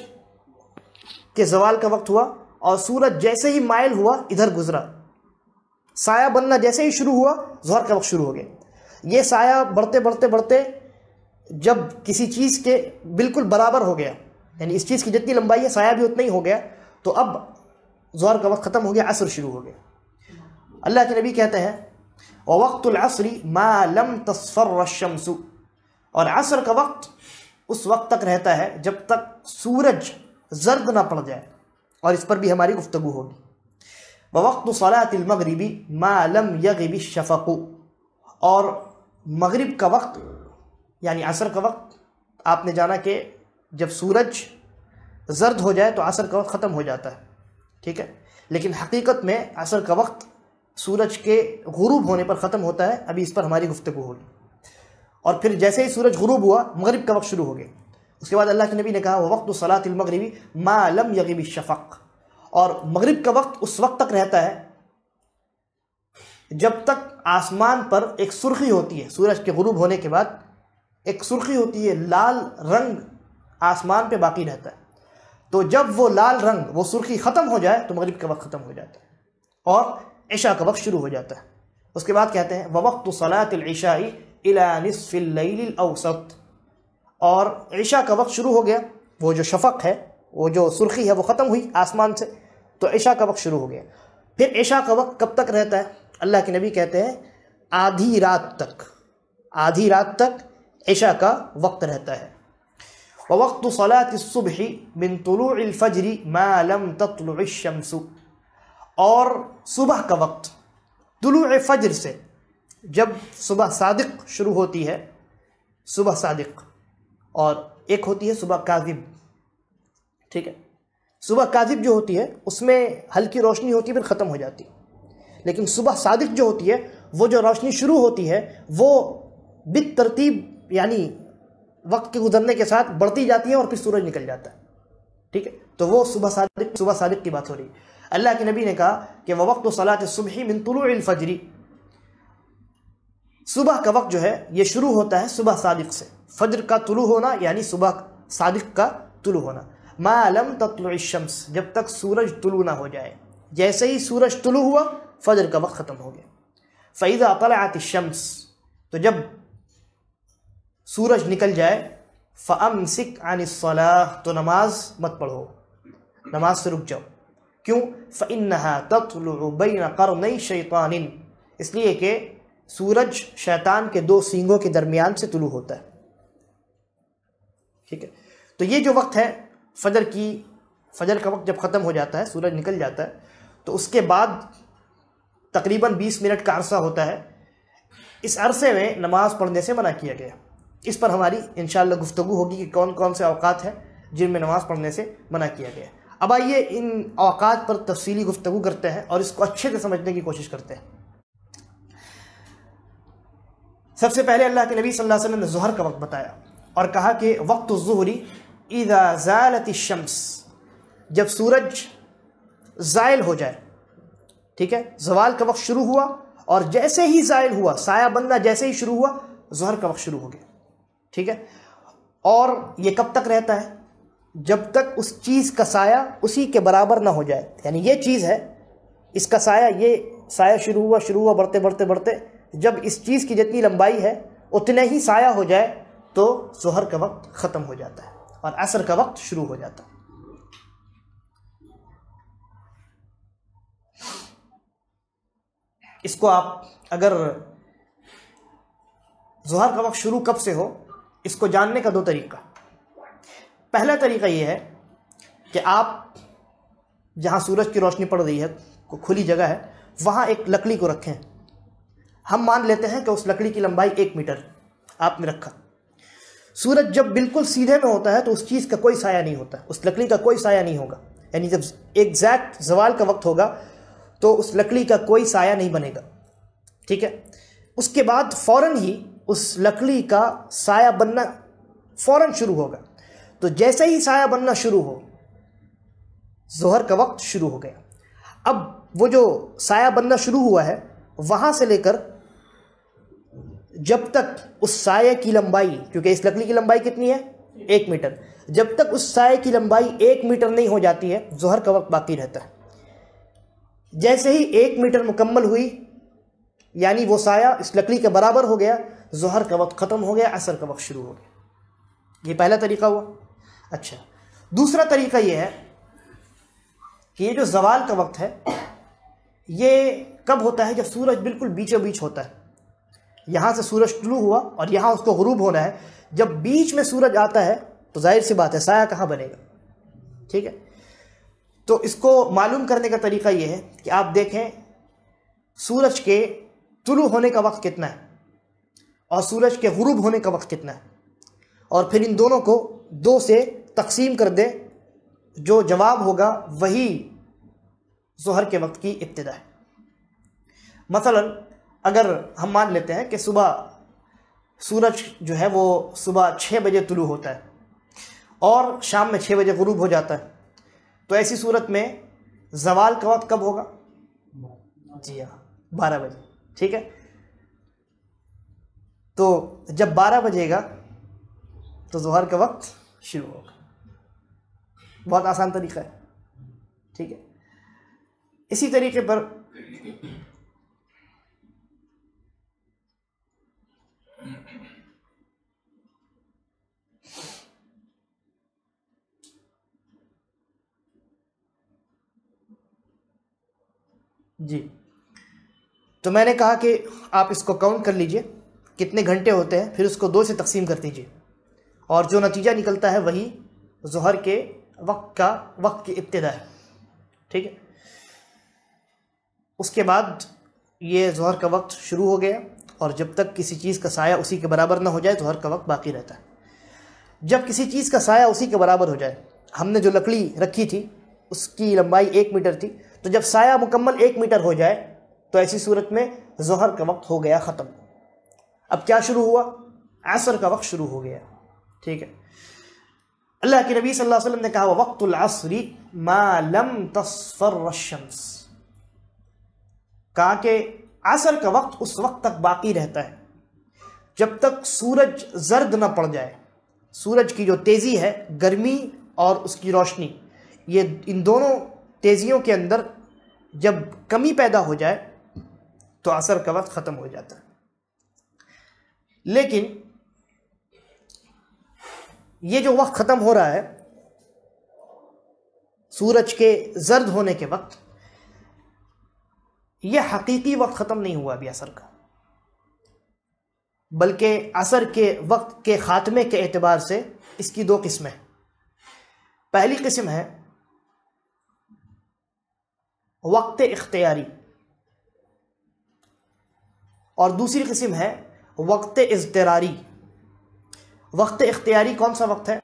کے زوال کا وقت ہوا، اور سورج جیسے ہی مائل ہوا ادھر گزرا، سایہ بننا جیسے ہی شروع ہوا ظہر کا وقت شروع ہو گیا۔ یہ سایہ بڑھتے بڑھتے بڑھتے جب کسی چیز کے بالکل برابر ہو گیا، یعنی اس چیز کی جتنی لمبائی ہے سایہ بھی اتنا ہی ہو گیا، تو اب ظہر کا وقت ختم ہو گیا، عصر شروع ہو گیا۔ اللہ کے نبی کہتے ہیں وَوَقْتُ الْعَصْرِ مَا لَمْ تَصْفَرَّ الشَّمْسُ، اور عصر کا وقت اس وقت تک رہتا ہے جب تک سورج زرد نہ پڑ جائے، اور اس پر بھی ہماری گفتگو ہوگی۔ وَوَقْتُ صَلَاةِ الْمَغْرِبِ مَا لَمْ يَغِبِ الشَّفَقُ، اور مغرب کا وقت یعنی عصر کا وقت، آپ نے جانا کہ جب سورج زرد ہو جائے تو عصر کا وقت ختم ہو جاتا ہے، ٹھیک ہے، لیکن حقیقت میں عصر کا وقت سورج کے غروب ہونے پر ختم ہوتا ہے، ابھی اس پر ہماری گفتگو ہوگی۔ اور پھر جیسے ہی سورج غروب ہوا مغرب کا وقت شروع ہو گیا۔ اس کے بعد اللہ کے نبی نے کہا وقت صلاۃ المغرب ما لم یغب الشفق، اور مغرب کا وقت اس وقت تک رہتا ہے جب تک آسمان پر ایک سرخی ہوتی ہے، سورج کے غروب ہونے کے بعد ایک سرخی ہوتی ہے، لال رنگ آسمان پہ باقی رہتا ہے، تو جب وہ لال رنگ، وہ سرخی ختم ہو جائے تو مغرب کا وقت ختم ہو جاتا ہے اور عشاء کا وقت شروع ہو جاتا ہے۔ اس کے بعد کہتے ہیں وَوَقْتُ صَلَاةِ الْعِشَاءِ إِلَى نِصْفِ اللَّيْلِ الْأَوْسَطِ، اور عشاء کا وقت شروع ہو گیا، وہ جو شفق ہے، وہ جو سرخی ہے وہ ختم ہوئی آسمان سے، تو عشاء کا وقت شروع ہو گیا۔ پھر عشاء کا وقت کب تک رہتا ہے؟ اللہ کے نبی کہتے ہیں آدھی رات تک، آدھی رات تک عشاء کا وقت رہتا ہے۔ وَوَقْتُ صَلَاةِ الصُّبْحِ مِن طُلُوعِ الْفَجْرِ مَا لَمْ تَطْلُعِ الشَّمْسُ، اور صبح کا وقت طلوع فجر سے، جب صبح صادق شروع ہوتی ہے، صبح صادق، اور ایک ہوتی ہے صبح کاذب، ٹھیک ہے، صبح کاذب جو ہوتی ہے اس میں ہلکی روشنی ہوتی ہے پھر ختم ہو جاتی ہے، لیکن صبح صادق جو ہوتی ہے وہ جو روشنی شروع ہوتی ہے وہ بالترتیب یعنی وقت کے گزرنے کے ساتھ بڑھتی جاتی ہے اور پھر سورج نکل جاتا ہے، ٹھیک ہے، تو وہ صبح صادق کی بات ہو رہی ہے۔ اللہ کے نبی نے کہا کہ وَوَقْتُ صَلَاةِ الصُّبْحِ مِن طُلُوعِ الْفَجْرِ، صبح کا وقت جو ہے یہ شروع ہوتا ہے صبح صادق سے، فجر کا طلوع ہونا یعنی صبح صادق کا طلوع ہونا، مَا لَمْ تَطْلُعِ الشَّمْسِ، جب تک سورج طلوع نہ ہو جائے، جیسے ہی سورج طلوع ہوا فجر کا وقت ختم ہو گیا۔ فَإِذَا طَلَعَتِ الشَّمْسِ، تو جب سورج نکل جائے، فَأَمْسِكْ عَنِ الصَّلَاةِ، تو نماز مت پڑھو، نماز سے رک جاؤ، کیوں؟ فَإِنَّهَا تَطْلُعُ بَيْنَ قَرْنَيْ شَيْطَانٍ، اس لیے کہ سورج شیطان کے 2 سینگوں کے درمیان سے طلوع ہوتا ہے، ٹھیک ہے۔ تو یہ جو وقت ہے فجر کا وقت جب ختم ہو جاتا ہے، سورج نکل جاتا ہے، تو اس کے بعد تقریباً 20 منٹ کا عرصہ ہوتا ہے، اس عرصے میں نماز پڑھنے سے منع کیا گیا۔ اس پر ہماری انشاءاللہ گفتگو ہوگی کہ کون کون سے اوقات ہیں جن میں نماز پڑھنے سے منع کیا گیا۔ اب آئیے ان اوقات پر تفصیلی گفتگو کرتے ہیں اور اس کو اچھے سے سمجھنے کی کوشش کرتے ہیں۔ سب سے پہلے اللہ کے نبی صلی اللہ علیہ وسلم نے ظہر کا وقت بتایا اور کہا کہ وقت الظہر اذا زالت الشمس، جب سورج زائل ہو جائے، ٹھیک ہے، زوال کا وقت شروع ہوا اور جیسے ہی زائل ہوا، سایہ بننا جیسے ہی شروع ہوا، ظہر کا وقت شروع ہو گیا، ٹھیک ہے۔ اور یہ کب تک رہتا ہے؟ جب تک اس چیز کا سایہ اسی کے برابر نہ ہو جائے، یعنی یہ چیز ہے، اس کا سایہ، یہ سایہ شروع ہوا بڑھتے بڑھتے بڑھتے، جب اس چیز کی جتنی لمبائی ہے اتنے ہی سایہ ہو جائے تو ظہر کا وقت ختم ہو جاتا ہے اور عصر کا وقت شروع ہو جاتا ہے۔ اس کو آپ اگر ظہر کا وقت شروع کب سے ہو، اس کو جاننے کا دو طریقہ۔ پہلا طریقہ یہ ہے کہ آپ جہاں سورج کی روشنی پڑ رہی ہے، کھلی جگہ ہے، وہاں ایک لکڑی کو رکھیں۔ ہم مان لیتے ہیں کہ اس لکڑی کی لمبائی 1 میٹر آپ نے رکھا۔ سورج جب بالکل سیدھے میں ہوتا ہے تو اس چیز کا کوئی سایہ نہیں ہوتا، اس لکڑی کا کوئی سایہ نہیں ہوگا، یعنی جب ایگزیکٹ زوال کا وقت ہوگا تو اس لکڑی کا کوئی سایہ نہیں بنے گا، ٹھیک ہے۔ اس کے بعد فوراً ہی اس لکڑی کا سایہ بننا فوراً شروع ہوگا، تو جیسے ہی سایہ بننا شروع ہو، ظہر کا وقت شروع ہو گیا۔ اب وہ جو سایہ بننا شروع ہوا ہے، وہاں سے لے کر جب تک اس سایہ کی لمبائی، کیونکہ اس لکڑی کی لمبائی کتنی ہے؟ 1 میٹر، جب تک اس سایہ کی لمبائی 1 میٹر نہیں ہو جاتی ہے، ظہر کا وقت باقی رہتا ہے۔ جیسے ہی 1 میٹر مکمل ہوئی، یعنی وہ سایہ اس لکڑی کے برابر ہو گیا، ظہر کا وقت ختم ہو گیا، عصر کا وقت شروع ہو گیا۔ یہ پہلا طریقہ ہوا۔ اچھا، دوسرا طریقہ یہ ہے کہ یہ جو زوال کا وقت ہے، یہ کب ہوتا ہے؟ جب سورج بالکل بیچوں بیچ ہوتا ہے، یہاں سے سورج طلوع ہوا اور یہاں اس کو غروب ہونا ہے، جب بیچ میں سورج آتا ہے تو ظاہر سی بات ہے سایہ کہاں بنے گا، ٹھیک ہے۔ تو اس کو معلوم کرنے کا طریقہ یہ ہے کہ آپ دیکھیں سورج کے طلوع ہونے کا وقت کتنا ہے اور سورج کے غروب ہونے کا وقت کتنا ہے، اور پھر ان دونوں کو 2 سے تقسیم کر دیں، جو جواب ہوگا وہی ظہر کے وقت کی ابتدا ہے۔ مثلا اگر ہم مان لیتے ہیں کہ صبح سورج جو ہے وہ صبح 6 بجے طلوع ہوتا ہے اور شام میں 6 بجے غروب ہو جاتا ہے، تو ایسی صورت میں زوال کا وقت کب ہوگا؟ جی ہاں، 12 بجے، ٹھیک ہے۔ تو جب 12 بجے گا تو ظہر کا وقت شروع ہوگا۔ بہت آسان طریقہ ہے، ٹھیک ہے۔ اسی طریقے پر جی، تو میں نے کہا کہ آپ اس کو کاؤنٹ کر لیجئے کتنے گھنٹے ہوتے ہیں، پھر اس کو 2 سے تقسیم کر دیجئے، اور جو نتیجہ نکلتا ہے وہی ظہر کے وقت کی ابتدا ہے، ٹھیک ہے۔ اس کے بعد یہ ظہر کا وقت شروع ہو گیا، اور جب تک کسی چیز کا سایہ اسی کے برابر نہ ہو جائے ظہر کا وقت باقی رہتا ہے۔ جب کسی چیز کا سایہ اسی کے برابر ہو جائے، ہم نے جو لکڑی رکھی تھی اس کی لمبائی 1 میٹر تھی، تو جب سایہ مکمل 1 میٹر ہو جائے تو ایسی صورت میں ظہر کا وقت ہو گیا ختم۔ اب کیا شروع ہوا؟ عصر کا وقت شروع ہو گیا، ٹھیک ہے۔ اللہ کے نبی صلی اللہ علیہ وسلم نے کہا وقت العصر ما لم تصفر الشمس، کہا کہ عصر کا وقت اس وقت تک باقی رہتا ہے جب تک سورج زرد نہ پڑ جائے۔ سورج کی جو تیزی ہے، گرمی اور اس کی روشنی، یہ ان دونوں تیزیوں کے اندر جب کمی پیدا ہو جائے تو عصر کا وقت ختم ہو جاتا ہے۔ لیکن یہ جو وقت ختم ہو رہا ہے سورج کے زرد ہونے کے وقت، یہ حقیقی وقت ختم نہیں ہوا ابھی عصر کا، بلکہ عصر کے وقت کے خاتمے کے اعتبار سے اس کی 2 قسمیں۔ پہلی قسم ہے وقت اختیاری، اور دوسری قسم ہے وقت اضطراری۔ وقت اختیاری کون سا وقت ہے؟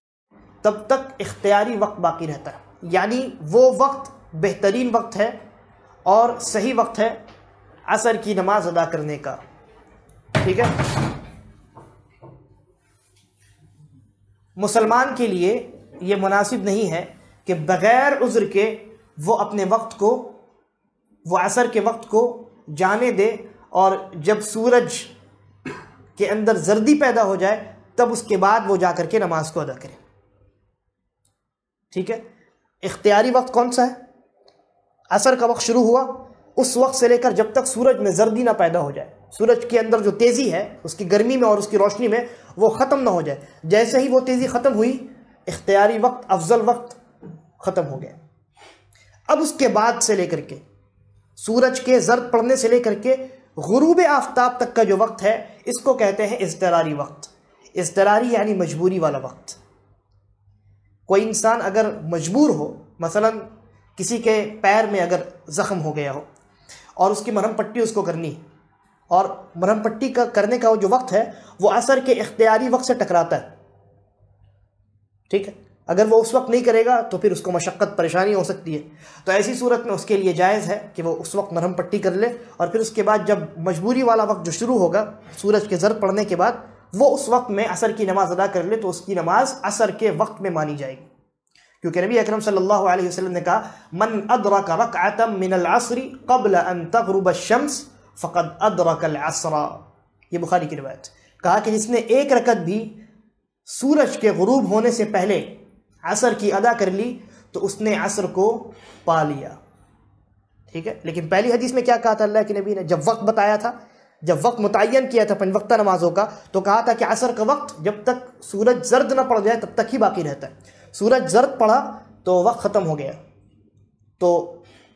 تب تک اختیاری وقت باقی رہتا ہے، یعنی وہ وقت بہترین وقت ہے اور صحیح وقت ہے عصر کی نماز ادا کرنے کا، ٹھیک ہے۔ مسلمان کے لیے یہ مناسب نہیں ہے کہ بغیر عذر کے وہ اپنے وقت کو، وہ عصر کے وقت کو جانے دے اور جب سورج کے اندر زردی پیدا ہو جائے تب اس کے بعد وہ جا کر کے نماز کو ادا کرے، ٹھیک ہے۔ اختیاری وقت کون سا ہے؟ عصر کا وقت شروع ہوا اس وقت سے لے کر جب تک سورج میں زردی نہ پیدا ہو جائے، سورج کے اندر جو تیزی ہے اس کی گرمی میں اور اس کی روشنی میں وہ ختم نہ ہو جائے، جیسے ہی وہ تیزی ختم ہوئی اختیاری وقت، افضل وقت ختم ہو گیا۔ اب اس کے بعد سے لے کر کے سورج کے زرد پڑنے سے لے کر کے غروب آفتاب تک کا جو وقت ہے اس کو کہتے ہیں اضطراری وقت۔ اضطراری یعنی مجبوری والا وقت۔ کوئی انسان اگر مجبور ہو، مثلا کسی کے پیر میں اگر زخم ہو گیا ہو اور اس کی مرہم پٹی اس کو کرنی ہے، اور مرہم پٹی کا کرنے کا جو وقت ہے وہ عصر کے اختیاری وقت سے ٹکراتا ہے، ٹھیک ہے۔ اگر وہ اس وقت نہیں کرے گا تو پھر اس کو مشقت پریشانی ہو سکتی ہے، تو ایسی صورت میں اس کے لیے جائز ہے کہ وہ اس وقت مرہم پٹی کر لے، اور پھر اس کے بعد جب مجبوری والا وقت جو شروع ہوگا سورج کے زرد پڑنے کے بعد وہ اس وقت میں عصر کی نماز ادا کر لے تو اس کی نماز عصر کے وقت میں مانی جائے گی، کیونکہ نبی اکرم صلی اللہ علیہ وسلم نے کہا من ادرک رکعتا من العصر قبل ان تغرب الشمس فقد ادرک العصر، یہ بخاری کی روایت۔ کہا کہ جس نے ایک رکعت بھی سورج کے غروب ہونے سے پہلے عصر کی ادا کر لی تو اس نے عصر کو پا لیا، ٹھیک ہے۔ لیکن پہلی حدیث میں کیا کہا تھا اللہ کے نبی نے؟ جب وقت بتایا تھا، جب وقت متعین کیا تھا 5 وقتہ نمازوں کا، تو کہا تھا کہ عصر کا وقت جب تک سورج زرد نہ پڑ جائے تب تک ہی باقی رہتا ہے۔ سورج زرد پڑا تو وقت ختم ہو گیا، تو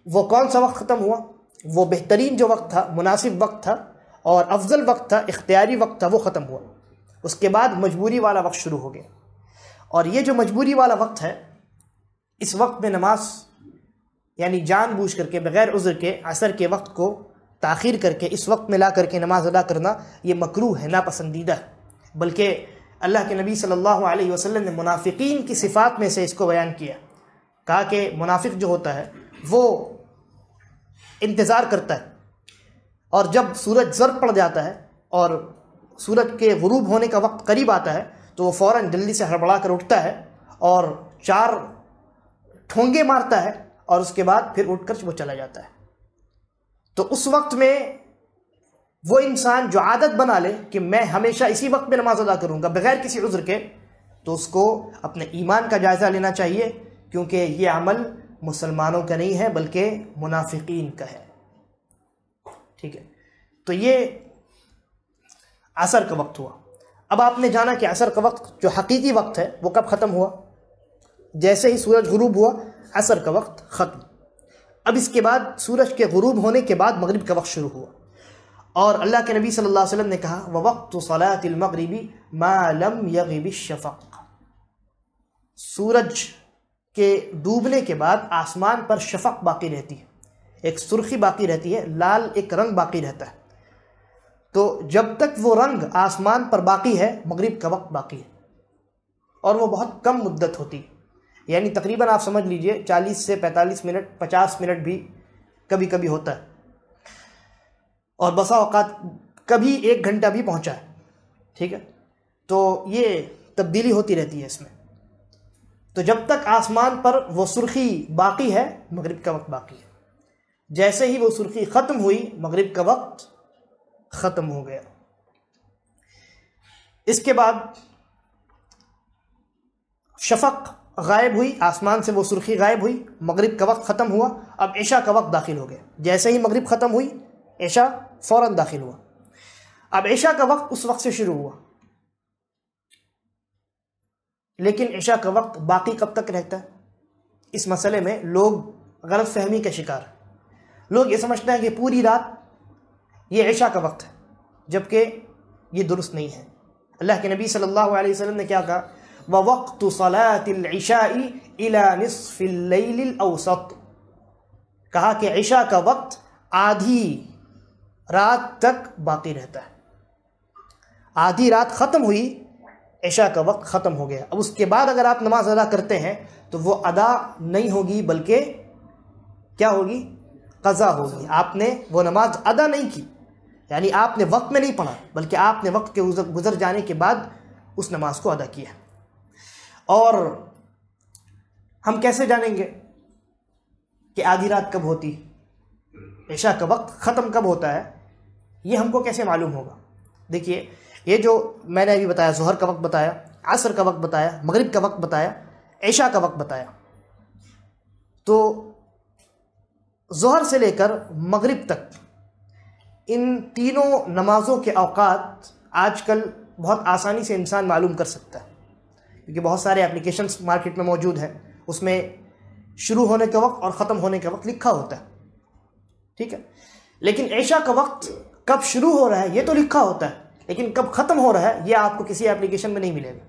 وہ کون سا وقت ختم ہوا؟ وہ بہترین جو وقت تھا، مناسب وقت تھا اور افضل وقت تھا، اختیاری وقت تھا، وہ ختم ہوا۔ اس کے بعد مجبوری والا وقت شروع ہو گیا، اور یہ جو مجبوری والا وقت ہے اس وقت میں نماز یعنی جان بوجھ کر کے بغیر عذر کے عصر کے وقت کو تاخیر کر کے اس وقت میں لا کر کے نماز ادا کرنا یہ مکروہ ہے، ناپسندیدہ ہے۔ بلکہ اللہ کے نبی صلی اللہ علیہ وسلم نے منافقین کی صفات میں سے اس کو بیان کیا، کہا کہ منافق جو ہوتا ہے وہ انتظار کرتا ہے، اور جب سورج زرد پڑ جاتا ہے اور سورج کے غروب ہونے کا وقت قریب آتا ہے تو وہ فوراً جلدی سے ہڑبڑا کر اٹھتا ہے اور 4 ٹھونگے مارتا ہے اور اس کے بعد پھر اٹھ کر وہ چلا جاتا ہے۔ تو اس وقت میں وہ انسان جو عادت بنا لے کہ میں ہمیشہ اسی وقت میں نماز ادا کروں گا بغیر کسی عذر کے، تو اس کو اپنے ایمان کا جائزہ لینا چاہیے، کیونکہ یہ عمل مسلمانوں کا نہیں ہے بلکہ منافقین کا ہے، ٹھیک ہے۔ تو یہ عصر کا وقت ہوا۔ اب آپ نے جانا کہ عصر کا وقت جو حقیقی وقت ہے وہ کب ختم ہوا؟ جیسے ہی سورج غروب ہوا عصر کا وقت ختم۔ اب اس کے بعد سورج کے غروب ہونے کے بعد مغرب کا وقت شروع ہوا، اور اللہ کے نبی صلی اللہ علیہ وسلم نے کہا وَوَقْتُ صَلَاةِ الْمَغْرِبِ مَا لَمْ يَغِبِ الشَّفَقُ، سورج کے ڈوبنے کے بعد آسمان پر شفق باقی رہتی ہے، ایک سرخی باقی رہتی ہے، لال ایک رنگ باقی رہتا ہے۔ تو جب تک وہ رنگ آسمان پر باقی ہے مغرب کا وقت باقی ہے، اور وہ بہت کم مدت ہوتی ہے، یعنی تقریباً آپ سمجھ لیجئے 40 سے 45 منٹ، 50 منٹ بھی کبھی کبھی ہوتا ہے، اور بسا اوقات کبھی 1 گھنٹہ بھی پہنچا ہے، ٹھیک ہے۔ تو یہ تبدیلی ہوتی رہتی ہے اس میں۔ تو جب تک آسمان پر وہ سرخی باقی ہے مغرب کا وقت باقی ہے، جیسے ہی وہ سرخی ختم ہوئی مغرب کا وقت ختم ہو گیا۔ اس کے بعد شفق غائب ہوئی، آسمان سے وہ سرخی غائب ہوئی، مغرب کا وقت ختم ہوا، اب عشاء کا وقت داخل ہو گیا۔ جیسے ہی مغرب ختم ہوئی عشاء فوراً داخل ہوا۔ اب عشاء کا وقت اس وقت سے شروع ہوا، لیکن عشاء کا وقت باقی کب تک رہتا ہے؟ اس مسئلے میں لوگ غلط فہمی کا شکار ہیں۔ لوگ یہ سمجھتے ہیں کہ پوری رات یہ عشاء کا وقت ہے، جبکہ یہ درست نہیں ہے۔ اللہ کے نبی صلی اللہ علیہ وسلم نے کیا کہا؟ وَوَقْتُ صَلَاةِ الْعِشَاءِ إِلَى نِصْفِ اللَّيْلِ الْأَوْسَطِ، کہا کہ عشاء کا وقت آدھی رات تک باقی رہتا ہے. آدھی رات ختم ہوئی، عشاء کا وقت ختم ہو گیا. اب اس کے بعد اگر آپ نماز ادا کرتے ہیں تو وہ ادا نہیں ہوگی، بلکہ کیا ہوگی؟ قضا ہوگی. آپ نے وہ نماز ادا نہیں کی، یعنی آپ نے وقت میں نہیں پڑھا، بلکہ آپ نے وقت کے گزر جانے کے بعد اس نماز کو ادا کیا. اور ہم کیسے جانیں گے کہ آدھی رات کب ہوتی، عشاء کا وقت ختم کب ہوتا ہے؟ یہ ہم کو کیسے معلوم ہوگا؟ دیکھیے، یہ جو میں نے ابھی بتایا، ظہر کا وقت بتایا، عصر کا وقت بتایا، مغرب کا وقت بتایا، عشاء کا وقت بتایا، تو ظہر سے لے کر مغرب تک ان تینوں نمازوں کے اوقات آج کل بہت آسانی سے انسان معلوم کر سکتا ہے، کیونکہ بہت سارے اپلیکیشنز مارکیٹ میں موجود ہیں، اس میں شروع ہونے کا وقت اور ختم ہونے کا وقت لکھا ہوتا ہے. ٹھیک ہے، لیکن عشاء کا وقت کب شروع ہو رہا ہے یہ تو لکھا ہوتا ہے، لیکن کب ختم ہو رہا ہے یہ آپ کو کسی اپلیکیشن میں نہیں ملے گا.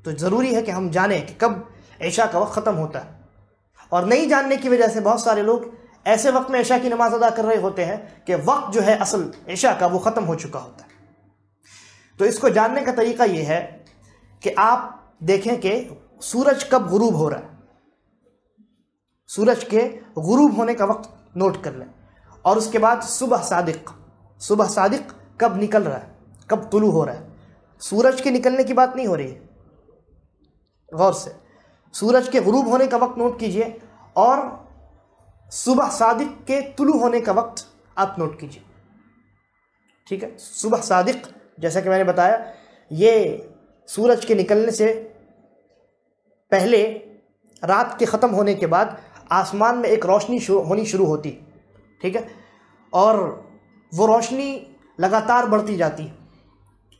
تو ضروری ہے کہ ہم جانیں کہ کب عشاء کا وقت ختم ہوتا ہے. اور نہیں جاننے کی وجہ سے بہت سارے لوگ ایسے وقت میں عشاء کی نماز ادا کر رہے ہوتے ہیں کہ وقت جو ہے اصل عشاء کا وہ ختم ہو چکا ہوتا ہے. تو اس کو جاننے کا طریقہ یہ ہے کہ آپ دیکھیں کہ سورج کب غروب ہو رہا ہے. سورج کے غروب ہونے کا وقت نوٹ کر لیں، اور اس کے بعد صبح صادق کب نکل رہا ہے، کب طلوع ہو رہا ہے. سورج کے نکلنے کی بات نہیں ہو رہی ہے، غور سے سورج کے غروب ہونے کا وقت نوٹ کیجئے، اور صبح صادق کے طلوع ہونے کا وقت آپ نوٹ کیجئے. ٹھیک ہے، صبح صادق جیسا کہ میں نے بتایا، یہ سورج کے نکلنے سے پہلے رات کے ختم ہونے کے بعد آسمان میں ایک روشنی ہونی شروع ہوتی. ٹھیک ہے، اور وہ روشنی لگاتار بڑھتی جاتی ہے،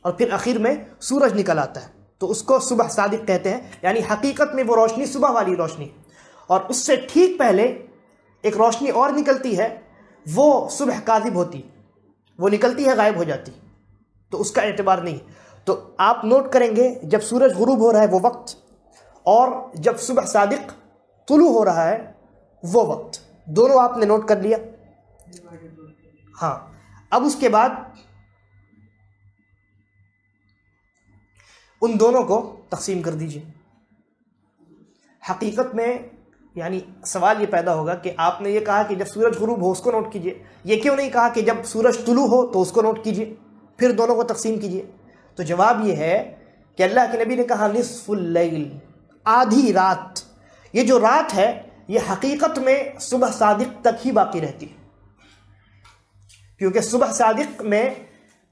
اور پھر آخر میں سورج نکل آتا ہے، تو اس کو صبح صادق کہتے ہیں. یعنی حقیقت میں وہ روشنی صبح والی روشنی، اور اس سے ٹھیک پہلے ایک روشنی اور نکلتی ہے، وہ صبح کاذب ہوتی، وہ نکلتی ہے غائب ہو جاتی، تو اس کا اعتبار نہیں. تو آپ نوٹ کریں گے جب سورج غروب ہو رہا ہے وہ وقت، اور جب صبح صادق طلوع ہو رہا ہے وہ وقت، دونوں آپ نے نوٹ کر لیا. ہاں، اب اس کے بعد ان دونوں کو تقسیم کر دیجئے. حقیقت میں یعنی سوال یہ پیدا ہوگا کہ آپ نے یہ کہا کہ جب سورج غروب ہو اس کو نوٹ کیجئے، یہ کیوں نہیں کہا کہ جب سورج طلوع ہو تو اس کو نوٹ کیجئے، پھر دونوں کو تقسیم کیجئے؟ تو جواب یہ ہے کہ اللہ کے نبی نے کہا نصف اللیل، آدھی رات. یہ جو رات ہے یہ حقیقت میں صبح صادق تک ہی باقی رہتی ہے، کیونکہ صبح صادق میں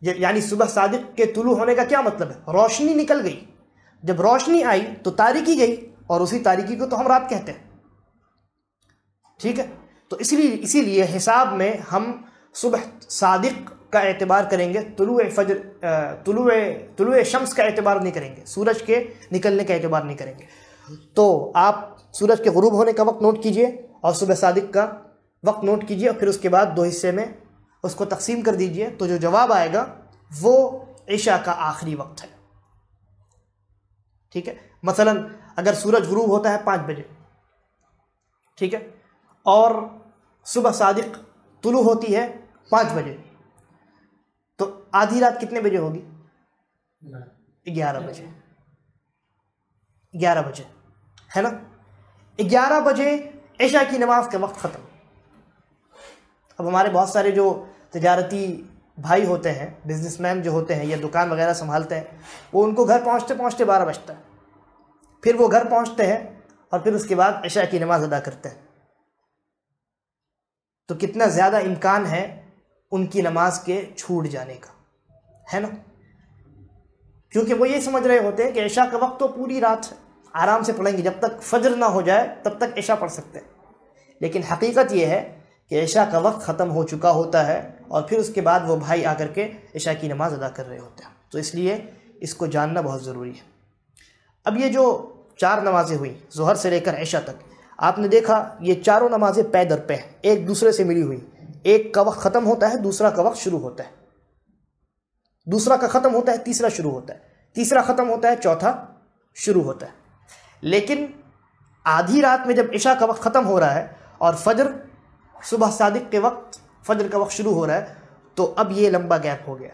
یعنی صبح صادق کے طلوع ہونے کا کیا مطلب ہے؟ روشنی نکل گئی. جب روشنی آئی تو تاریکی گئی، اور اسی تاریکی کو تو ہم رات کہتے ہیں. ٹھیک ہے، تو اسی لیے حساب میں ہم صبح صادق کا اعتبار کریں گے، طلوع شمس کا اعتبار نہیں کریں گے، سورج کے نکلنے کا اعتبار نہیں کریں گے. تو آپ سورج کے غروب ہونے کا وقت نوٹ کیجئے اور صبح صادق کا وقت نوٹ کیجئے، اور پھر اس کے بعد دو حصے میں اس کو تقسیم کر دیجئے. تو جو جواب آئے گا وہ عشاء کا آخری وقت ہے. ٹھیک ہے، مثلا اگر سورج غروب ہوتا ہے 5 بجے، ٹھیک ہے، اور صبح صادق طلوع ہوتی ہے 5 بجے، تو آدھی رات کتنے بجے ہوگی؟ 11 بجے. 11 بجے ہے نا، 11 بجے عشاء کی نماز کا وقت ختم. اب ہمارے بہت سارے جو تجارتی بھائی ہوتے ہیں، بزنس مین جو ہوتے ہیں یا دکان وغیرہ سنبھالتے ہیں، وہ ان کو گھر پہنچتے 12 بجتا ہے. پھر وہ گھر پہنچتے ہیں اور پھر اس کے بعد عشاء کی نماز ادا کرتے ہیں. تو کتنا زیادہ امکان ہے ان کی نماز کے چھوٹ جانے کا، ہے نا؟ کیونکہ وہ یہ سمجھ رہے ہوتے ہیں کہ عشاء کا وقت تو پوری رات ہے، آرام سے پڑھیں گے، جب تک فجر نہ ہو جائے تب تک عشاء پڑھ سکتے ہیں. لیکن حقیقت یہ ہے کہ عشاء کا وقت ختم ہو چکا ہوتا ہے، اور پھر اس کے بعد وہ بھائی آ کر کے عشاء کی نماز ادا کر رہے ہوتے ہیں. تو اس لیے اس کو جاننا بہت ضروری ہے. اب یہ جو 4 نمازیں ہوئیں ظہر سے لے کر عشاء تک، آپ نے دیکھا یہ چاروں نمازیں پے در پے ایک دوسرے سے ملی ہوئی. ایک کا وقت ختم ہوتا ہے، دوسرا کا وقت شروع ہوتا ہے، دوسرا کا ختم ہوتا ہے، تیسرا شروع ہوتا ہے، تیسرا ختم ہوتا ہے، چوتھا شروع ہوتا ہے. لیکن آدھی رات میں جب عشاء کا وقت ختم ہو رہا ہے اور فجر صبح صادق کے وقت فجر کا وقت شروع ہو رہا ہے، تو اب یہ لمبا گیپ ہو گیا.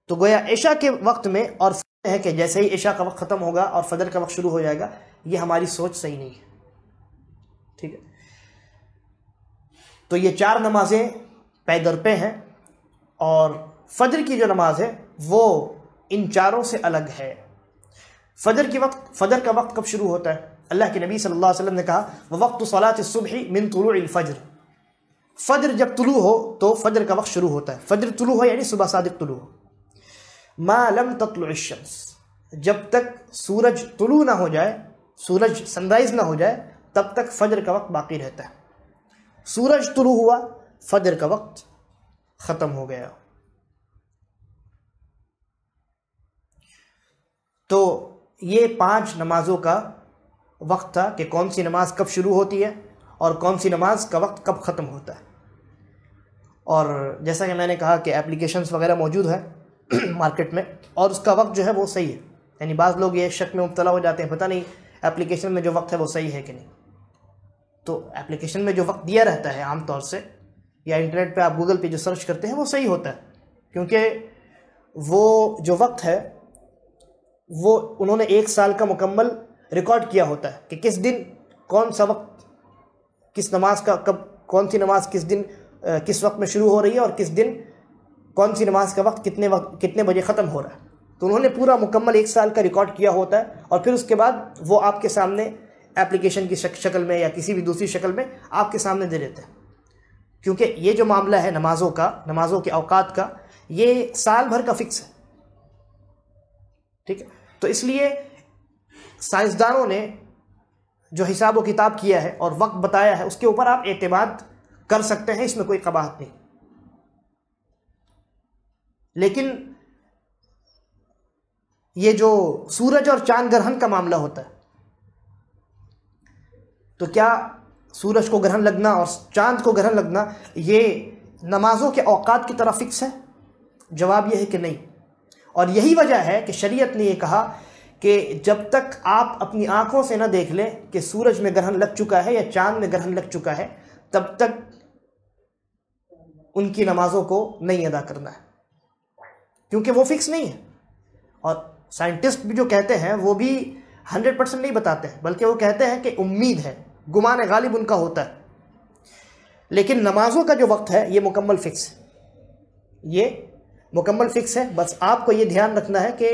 تو گویا عشاء کے وقت میں اور ہے کہ جیسے ہی عشاء کا وقت ختم ہوگا اور فجر کا وقت شروع ہو جائے گا، یہ ہماری سوچ صحیح نہیں ہے. ٹھیک ہے، تو یہ 4 نمازیں پے در پہ ہیں، اور فجر کی جو نماز ہے وہ ان چاروں سے الگ ہے. فجر کا وقت کب شروع ہوتا ہے؟ اللہ کے نبی صلی اللہ علیہ وسلم نے کہا وَوَقْتُ صَلَاةِ الصُّبْحِ مِن طُلُوعِ الْفَجْرِ. فجر جب طلوع ہو تو فجر کا وقت شروع ہوتا ہے. فجر طلوع ہو یعنی صبح صادق طلوع ہو. ما لم تطلع الشمس، جب تک سورج طلوع نہ ہو جائے، سورج سن رائز نہ ہو جائے، تب تک فجر کا وقت باقی رہتا ہے. سورج طلوع ہوا، فجر کا وقت ختم ہو گیا. تو یہ 5 نمازوں کا وقت تھا کہ کون سی نماز کب شروع ہوتی ہے اور کون سی نماز کا وقت کب ختم ہوتا ہے. اور جیسا کہ میں نے کہا کہ اپلیکیشنز وغیرہ موجود ہے مارکیٹ میں، اور اس کا وقت جو ہے وہ صحیح ہے. یعنی بعض لوگ یہ شک میں مبتلا ہو جاتے ہیں پتہ نہیں اپلیکیشن میں جو وقت ہے وہ صحیح ہے کہ نہیں. تو اپلیکیشن میں جو وقت دیا رہتا ہے عام طور سے، یا انٹرنیٹ پہ آپ گوگل پہ جو سرچ کرتے ہیں وہ صحیح ہوتا ہے، کیونکہ وہ جو وقت ہے وہ انہوں نے 1 سال کا مکمل ریکارڈ کیا ہوتا ہے کہ کس دن کون سا وقت، کس نماز کا کب، کون سی نماز کس دن کس وقت میں شروع ہو رہی ہے، اور کس دن کون سی نماز کا وقت کتنے بجے ختم ہو رہا ہے. تو انہوں نے پورا مکمل 1 سال کا ریکارڈ کیا ہوتا ہے، اور پھر اس کے بعد وہ آپ کے سامنے اپلیکیشن کی شکل میں یا کسی بھی دوسری شکل میں آپ کے سامنے دے دیتے ہیں. کیونکہ یہ جو معاملہ ہے نمازوں کے اوقات کا، یہ سال بھر کا فکس ہے. ٹھیک ہے، تو اس لیے سائنسدانوں نے جو حساب و کتاب کیا ہے اور وقت بتایا ہے اس کے اوپر آپ اعتماد کر سکتے ہیں، اس میں کوئی قباحت نہیں. لیکن یہ جو سورج اور چاند گرہن کا معاملہ ہوتا ہے، تو کیا سورج کو گرہن لگنا اور چاند کو گرہن لگنا یہ نمازوں کے اوقات کی طرح فکس ہے؟ جواب یہ ہے کہ نہیں. اور یہی وجہ ہے کہ شریعت نے یہ کہا کہ جب تک آپ اپنی آنکھوں سے نہ دیکھ لیں کہ سورج میں گرہن لگ چکا ہے یا چاند میں گرہن لگ چکا ہے، تب تک ان کی نمازوں کو نہیں ادا کرنا ہے، کیونکہ وہ فکس نہیں ہے. اور سائنٹسٹ بھی جو کہتے ہیں وہ بھی 100% نہیں بتاتے ہیں، بلکہ وہ کہتے ہیں کہ امید ہے، گمان غالب ان کا ہوتا ہے. لیکن نمازوں کا جو وقت ہے یہ مکمل فکس ہے، یہ مکمل فکس ہے. بس آپ کو یہ دھیان رکھنا ہے کہ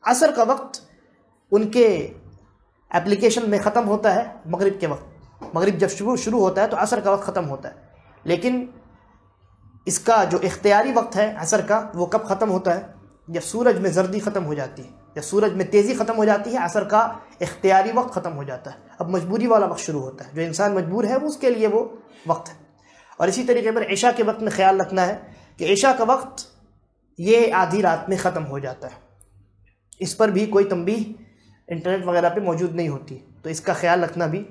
عصر کا وقت ان کے اپلیکیشن میں ختم ہوتا ہے مغرب کے وقت. مغرب جب شروع ہوتا ہے تو عصر کا وقت ختم ہوتا ہے. لیکن اس کا جو اختیاری وقت ہے عصر کا، وہ کب ختم ہوتا ہے؟ جب سورج میں زردی ختم ہو جاتی ہے، جب سورج میں تیزی ختم ہو جاتی ہے، عصر کا اختیاری وقت ختم ہو جاتا ہے. اب مجبوری والا وقت شروع ہوتا ہے. جو انسان مجبور ہے اس کے لیے وہ وقت ہے. اور اسی طریقے پر عشاء کے وقت میں خیال رکھنا ہے کہ عشاء کا وقت یہ آدھی رات میں ختم ہو جاتا ہے. اس پر بھی کوئی تنبیہ انٹرنیٹ وغیرہ پہ موجود نہیں ہوتی، تو اس کا خیال رکھنا بھی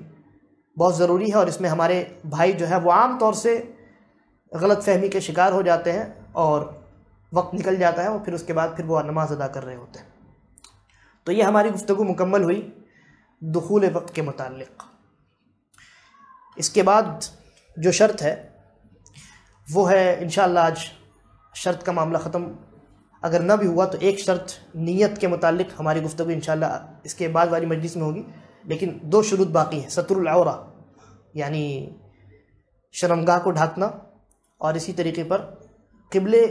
بہت ضروری ہے. اور اس میں ہمارے بھائی جو ہے وہ عام طور سے غلط فہمی کے شکار ہو جاتے ہیں، اور وقت نکل جاتا ہے اور پھر اس کے بعد پھر وہ نماز ادا کر رہے ہوتے ہیں. تو یہ ہماری گفتگو مکمل ہوئی دخول وقت کے متعلق. اس کے بعد جو شرط ہے وہ ہے انشاءاللہ آج شرط کا معاملہ ختم اگر نہ بھی ہوا تو ایک شرط نیت کے متعلق ہماری گفتگو انشاءاللہ اس کے بعد والی مجلس میں ہوگی. لیکن 2 شروط باقی ہیں، ستر العورہ یعنی شرمگاہ کو ڈھانکنا، اور اسی طریقے پر قبلے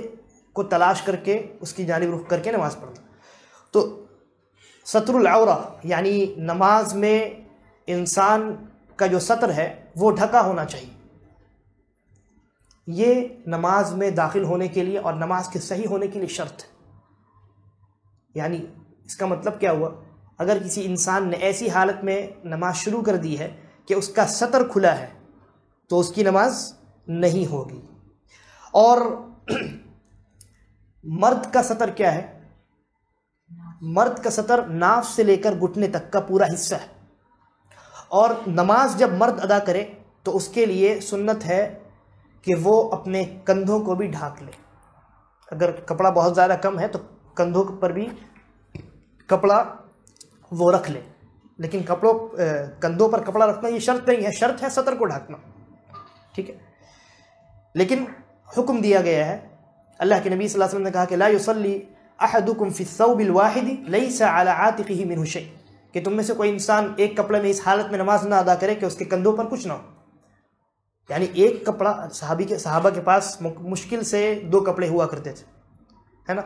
کو تلاش کر کے اس کی جانب رخ کر کے نماز پڑھنا. تو ستر العورہ یعنی نماز میں انسان کا جو سطر ہے وہ ڈھکا ہونا چاہیے. یہ نماز میں داخل ہونے کے لیے اور نماز کے صحیح ہونے کے لیے شرط ہے. یعنی اس کا مطلب کیا ہوا؟ اگر کسی انسان نے ایسی حالت میں نماز شروع کر دی ہے کہ اس کا سطر کھلا ہے تو اس کی نماز نہیں ہوگی. اور مرد کا سطر کیا ہے؟ مرد کا سطر ناف سے لے کر گھٹنے تک کا پورا حصہ ہے. اور نماز جب مرد ادا کرے تو اس کے لیے سنت ہے کہ وہ اپنے کندھوں کو بھی ڈھانک لے. اگر کپڑا بہت زیادہ کم ہے تو کندھوں پر بھی کپڑا وہ رکھ لے. لیکن کندھوں پر کپڑا رکھنا یہ شرط نہیں ہے، شرط ہے سطر کو ڈھانکنا. ٹھیک ہے، لیکن حکم دیا گیا ہے، اللہ کے نبی صلی اللہ علیہ وسلم نے کہا کہ لا یصلی احدکم فی الثوب الواحد لیس علی عاتقہ منہ شیء، کہ تم میں سے کوئی انسان ایک کپڑے میں اس حالت میں نماز نہ ادا کرے کہ اس کے کندھوں پر کچھ نہ ہو. یعنی ایک کپڑا، صحابہ کے پاس مشکل سے 2 کپڑے ہوا کرتے تھے، ہے نا،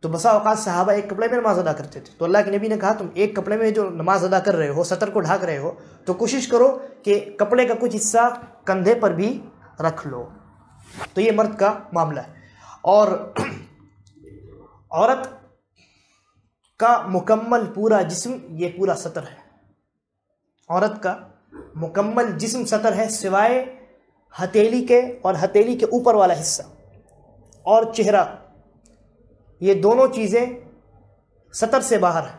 تو بسا اوقات صحابہ ایک کپڑے میں نماز ادا کرتے تھے. تو اللہ کے نبی نے کہا تم ایک کپڑے میں جو نماز ادا کر رہے ہو، سطر کو ڈھانک رہے ہو، تو کوشش کرو کہ کپڑے کا کچھ حصہ کندھے پر بھی رکھ لو. تو یہ مرد کا معاملہ ہے. اور عورت کا مکمل پورا جسم یہ پورا سطر ہے. عورت کا مکمل جسم سطر ہے سوائے ہتھیلی کے اور ہتھیلی کے اوپر والا حصہ اور چہرہ، یہ دونوں چیزیں سطر سے باہر ہیں.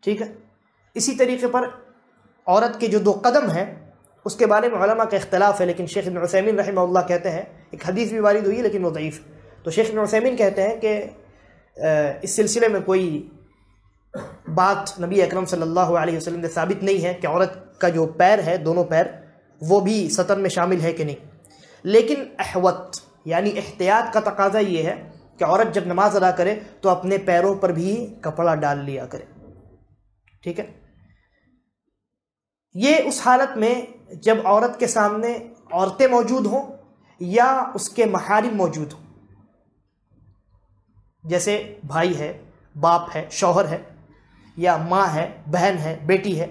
ٹھیک ہے. اسی طریقے پر عورت کے جو 2 قدم ہیں اس کے بارے میں علماء کا اختلاف ہے، لیکن شیخ ابن عثیمین رحمہ اللہ کہتے ہیں، ایک حدیث بھی وارد ہوئی ہے لیکن وہ ضعیف، تو شیخ ابن عثیمین کہتے ہیں کہ اس سلسلے میں کوئی بات نبی اکرم صلی اللہ علیہ وسلم سے ثابت نہیں ہے کہ عورت کا جو پیر ہے، دونوں پیر، وہ بھی سطر میں شامل ہے کہ نہیں. لیکن احوط یعنی احتیاط کا تقاضا یہ ہے کہ عورت جب نماز ادا کرے تو اپنے پیروں پر بھی کپڑا ڈال لیا کرے. ٹھیک ہے. یہ اس حالت میں جب عورت کے سامنے عورتیں موجود ہوں یا اس کے محارم موجود ہوں، جیسے بھائی ہے، باپ ہے، شوہر ہے، یا ماں ہے، بہن ہے، بیٹی ہے.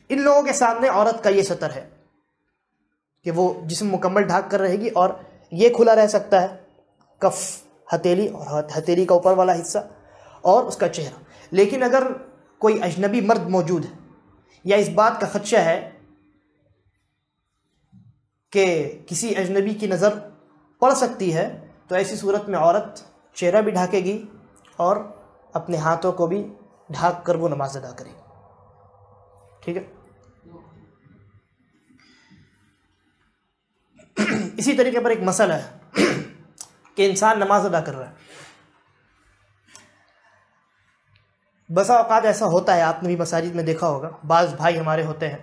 ان لوگوں کے سامنے عورت کا یہ سطر ہے کہ وہ جسم مکمل ڈھانک کر رہے گی، اور یہ کھلا رہ سکتا ہے کف، ہتھیلی اور ہتھیلی کا اوپر والا حصہ اور اس کا چہرہ. لیکن اگر کوئی اجنبی مرد موجود ہے یا اس بات کا خدشہ ہے کہ کسی اجنبی کی نظر پڑ سکتی ہے، تو ایسی صورت میں عورت چہرہ بھی ڈھانکے گی اور اپنے ہاتھوں کو بھی ڈھانک کر وہ نماز ادا کرے گی. ٹھیک ہے. اسی طریقے پر ایک مسئلہ ہے کہ انسان نماز ادا کر رہا ہے. بسا اوقات ایسا ہوتا ہے، آپ نے بھی مساجد میں دیکھا ہوگا، بعض بھائی ہمارے ہوتے ہیں،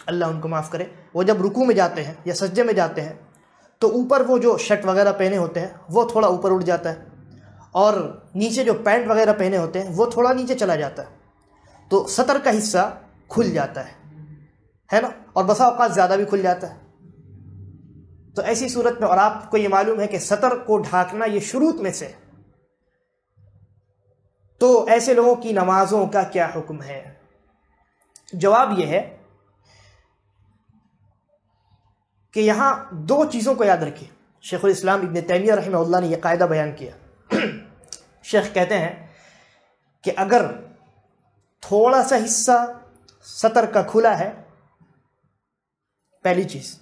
اللہ ان کو معاف کرے، وہ جب رکوع میں جاتے ہیں یا سجدے میں جاتے ہیں تو اوپر وہ جو شرٹ وغیرہ پہنے ہوتے ہیں وہ تھوڑا اوپر اٹھ جاتا ہے، اور نیچے جو پینٹ وغیرہ پہنے ہوتے ہیں وہ تھوڑا نیچے چلا جاتا ہے، تو سطر کا حصہ کھل جاتا ہے نا، اور بسا اوقات زیادہ بھی کھل جاتا ہے. تو ایسی صورت میں، اور آپ کو یہ معلوم ہے کہ سطر کو ڈھانکنا یہ شروط میں سے، تو ایسے لوگوں کی نمازوں کا کیا حکم ہے؟ جواب یہ ہے کہ یہاں 2 چیزوں کو یاد رکھیے. شیخ الاسلام ابن تیمیہ رحمہ اللہ نے یہ قاعدہ بیان کیا. شیخ کہتے ہیں کہ اگر تھوڑا سا حصہ سطر کا کھلا ہے، پہلی چیز،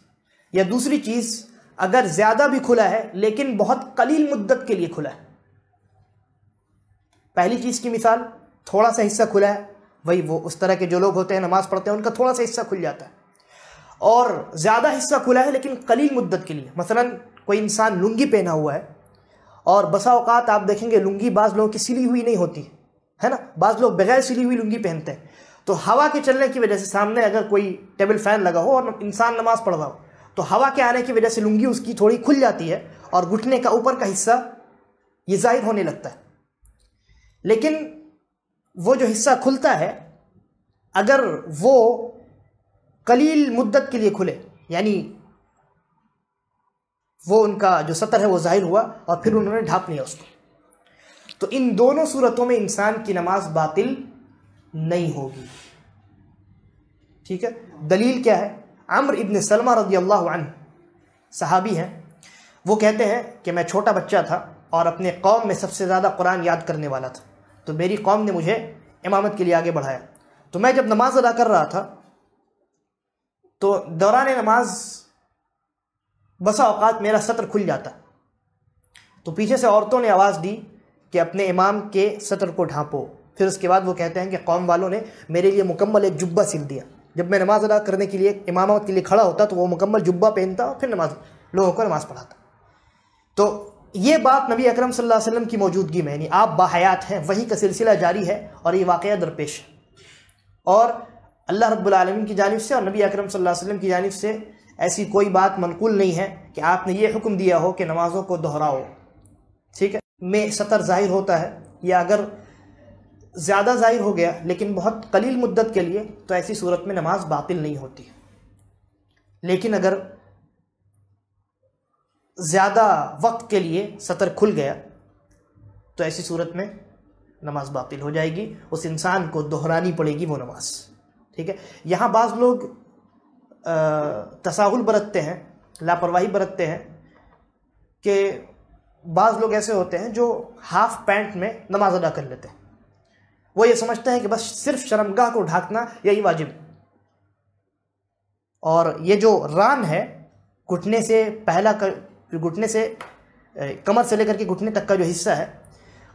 یا دوسری چیز اگر زیادہ بھی کھلا ہے لیکن بہت قلیل مدت کے لیے کھلا ہے. پہلی چیز کی مثال، تھوڑا سا حصہ کھلا ہے، وہی وہ اس طرح کے جو لوگ ہوتے ہیں نماز پڑھتے ہیں ان کا تھوڑا سا حصہ کھل جاتا ہے. اور زیادہ حصہ کھلا ہے لیکن قلیل مدت کے لیے، مثلا کوئی انسان لنگی پہنا ہوا ہے، اور بسا اوقات آپ دیکھیں گے لنگی بعض لوگوں کی سلی ہوئی نہیں ہوتی ہے نا، بعض لوگ بغیر سلی ہوئی لنگی پہنتے ہیں، تو ہوا کے چلنے کی وجہ سے سامنے اگر کوئی ٹیبل فین لگا ہو اور انسان نماز پڑھ رہا ہو تو ہوا کے آنے کی وجہ سے لنگی اس کی تھوڑی کھل جاتی ہے اور گھٹنے کا اوپر کا حصہ یہ ظاہر ہونے لگتا ہے. لیکن وہ جو حصہ کھلتا ہے اگر وہ قلیل مدت کے لیے کھلے، یعنی وہ ان کا جو سطر ہے وہ ظاہر ہوا اور پھر انہوں نے ڈھانپ لیا اس کو، تو ان دونوں صورتوں میں انسان کی نماز باطل نہیں ہوگی. ٹھیک ہے. دلیل کیا ہے؟ عمرو ابن سلمہ رضی اللہ عنہ صحابی ہیں، وہ کہتے ہیں کہ میں چھوٹا بچہ تھا اور اپنے قوم میں سب سے زیادہ قرآن یاد کرنے والا تھا، تو میری قوم نے مجھے امامت کے لیے آگے بڑھایا. تو میں جب نماز ادا کر رہا تھا تو دوران نماز بسا اوقات میرا سطر کھل جاتا، تو پیچھے سے عورتوں نے آواز دی کہ اپنے امام کے سطر کو ڈھانپو. پھر اس کے بعد وہ کہتے ہیں کہ قوم والوں نے میرے لیے مکمل ایک جبہ سل دیا. جب میں نماز ادا کرنے کے لیے امامت کے لیے کھڑا ہوتا تو وہ مکمل جبہ پہنتا اور پھر لوگوں کو نماز پڑھاتا. تو یہ بات نبی اکرم صلی اللہ علیہ وسلم کی موجودگی میں، یعنی آپ باحیات ہیں، وحی کا سلسلہ جاری ہے اور یہ واقعہ درپیش ہے، اور اللہ رب العالمین کی جانب سے اور نبی اکرم صلی اللہ علیہ وسلم کی جانب سے ایسی کوئی بات منقول نہیں ہے کہ آپ نے یہ حکم دیا ہو کہ نمازوں کو دہراؤ، ٹھیک ہے، میں سطر ظاہر ہوتا ہے، یا اگر زیادہ ظاہر ہو گیا لیکن بہت قلیل مدت کے لیے، تو ایسی صورت میں نماز باطل نہیں ہوتی. لیکن اگر زیادہ وقت کے لیے سطر کھل گیا تو ایسی صورت میں نماز باطل ہو جائے گی، اس انسان کو دہرانی پڑے گی وہ نماز. ٹھیک ہے. یہاں بعض لوگ تساہل برتتے ہیں، لاپرواہی برتتے ہیں، کہ بعض لوگ ایسے ہوتے ہیں جو ہاف پینٹ میں نماز ادا کر لیتے ہیں. وہ یہ سمجھتے ہیں کہ بس صرف شرمگاہ کو ڈھانکنا یہی واجب ہے، اور یہ جو ران ہے، گھٹنے سے گھٹنے سے کمر سے لے کر کے گھٹنے تک کا جو حصہ ہے،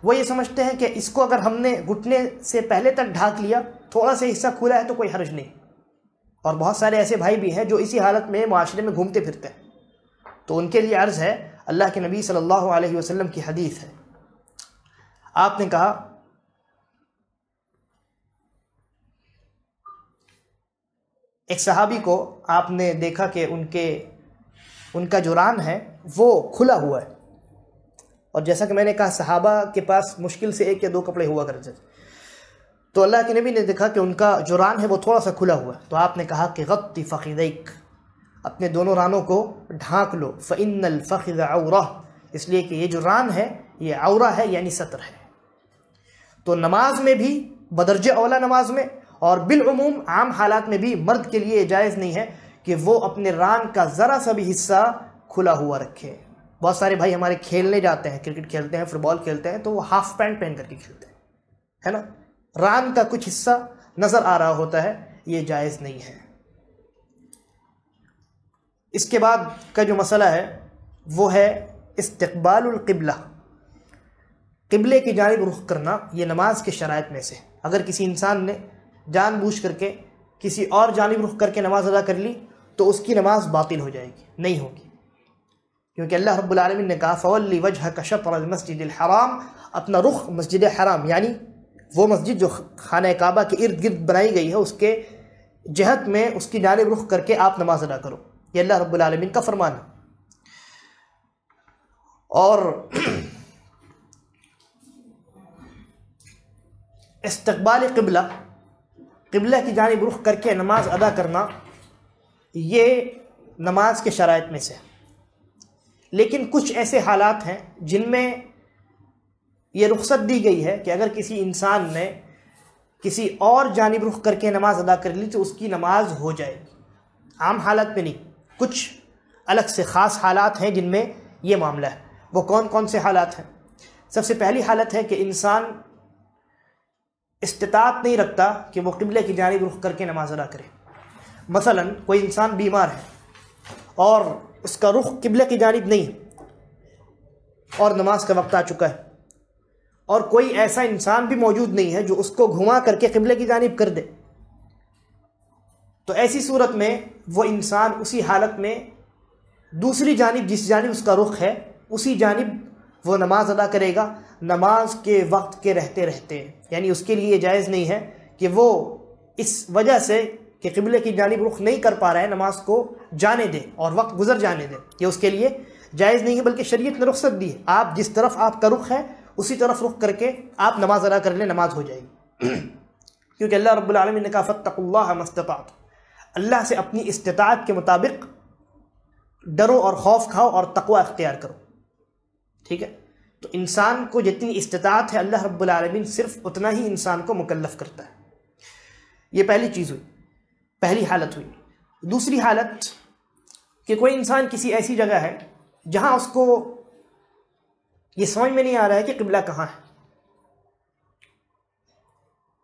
وہ یہ سمجھتے ہیں کہ اس کو اگر ہم نے گھٹنے سے پہلے تک ڈھانک لیا، تھوڑا سا حصہ کھلا ہے تو کوئی حرج نہیں. اور بہت سارے ایسے بھائی بھی ہیں جو اسی حالت میں معاشرے میں گھومتے پھرتے ہیں. تو ان کے لیے عرض ہے، اللہ کے نبی صلی اللہ علیہ وسلم کی حدیث ہے، آپ نے کہا ایک صحابی کو آپ نے دیکھا کہ ان کا جو ران ہے وہ کھلا ہوا ہے، اور جیسا کہ میں نے کہا صحابہ کے پاس مشکل سے 1 یا 2 کپڑے ہوا کرتے تھے، تو اللہ کے نبی نے دیکھا کہ ان کا جو ران ہے وہ تھوڑا سا کھلا ہوا ہے، تو آپ نے کہا کہ غطی فخذیک، اپنے دونوں رانوں کو ڈھانک لو، فإن الفخذ عورہ، اس لیے کہ یہ جو ران ہے یہ عورہ ہے، یعنی سطر ہے. تو نماز میں بھی بدرجہ اولا نماز میں اور بالعموم عام حالات میں بھی مرد کے لیے جائز نہیں ہے کہ وہ اپنے ران کا ذرا سا بھی حصہ کھلا ہوا رکھے. بہت سارے بھائی ہمارے کھیلنے جاتے ہیں، کرکٹ کھیلتے ہیں، فٹ بال کھیلتے ہیں، تو وہ ہاف پینٹ پہن کر کے کھیلتے ہیں، ہے نا، ران کا کچھ حصہ نظر آ رہا ہوتا ہے، یہ جائز نہیں ہے. اس کے بعد کا جو مسئلہ ہے وہ ہے استقبال القبلہ، قبلے کی جانب رخ کرنا. یہ نماز کے شرائط میں سے، اگر کسی انسان نے جان بوجھ کر کے کسی اور جانب رخ کر کے نماز ادا کر لی تو اس کی نماز باطل ہو جائے گی، نہیں ہوگی، کیونکہ اللہ رب العالمین نے کہا فَوَلِّ وَجْهَكَ شَطْرَ الْمَسْجِدِ الْحَرَامِ، اپنا رخ مسجد حرام یعنی وہ مسجد جو خانہ کعبہ کے ارد گرد بنائی گئی ہے اس کے جہت میں اس کی جانب رخ کر کے آپ نماز ادا کرو. یہ اللہ رب العالمین کا فرمان ہے. اور استقبال قبلہ، قبلہ کی جانب رخ کر کے نماز ادا کرنا، یہ نماز کے شرائط میں سے. لیکن کچھ ایسے حالات ہیں جن میں یہ رخصت دی گئی ہے کہ اگر کسی انسان نے کسی اور جانب رخ کر کے نماز ادا کر لی تو اس کی نماز ہو جائے گی. عام حالت میں نہیں، کچھ الگ سے خاص حالات ہیں جن میں یہ معاملہ ہے. وہ کون کون سے حالات ہیں؟ سب سے پہلی حالت ہے کہ انسان استطاعت نہیں رکھتا کہ وہ قبلے کی جانب رخ کر کے نماز ادا کرے. مثلا کوئی انسان بیمار ہے اور اس کا رخ قبلے کی جانب نہیں ہے اور نماز کا وقت آ چکا ہے، اور کوئی ایسا انسان بھی موجود نہیں ہے جو اس کو گھما کر کے قبلے کی جانب کر دے، تو ایسی صورت میں وہ انسان اسی حالت میں دوسری جانب، جس جانب اس کا رخ ہے اسی جانب وہ نماز ادا کرے گا نماز کے وقت کے رہتے رہتے. یعنی اس کے لیے یہ جائز نہیں ہے کہ وہ اس وجہ سے کہ قبلے کی جانب رخ نہیں کر پا رہا ہے نماز کو جانے دے اور وقت گزر جانے دے، یہ اس کے لیے جائز نہیں ہے، بلکہ شریعت نے رخصت دی ہے. آپ جس طرف آپ کا رخ ہے اسی طرف رخ کر کے آپ نماز ادا کر لیں، نماز ہو جائے گی. کیونکہ اللہ رب العالمین نے کہا فَاتَّقُوا اللَّهَ مَا اسْتَطَعْتُمْ، اللہ سے اپنی استطاعت کے مطابق ڈرو اور خوف کھاؤ اور تقوی اختیار کرو. ٹھیک ہے. تو انسان کو جتنی استطاعت ہے اللہ رب العالمین صرف اتنا ہی انسان کو مکلف کرتا ہے. یہ پہلی چیز ہوئی، پہلی حالت ہوئی. دوسری حالت کہ کوئی انسان کسی ایسی جگہ ہے جہاں اس کو یہ سمجھ میں نہیں آ رہا ہے کہ قبلہ کہاں ہے.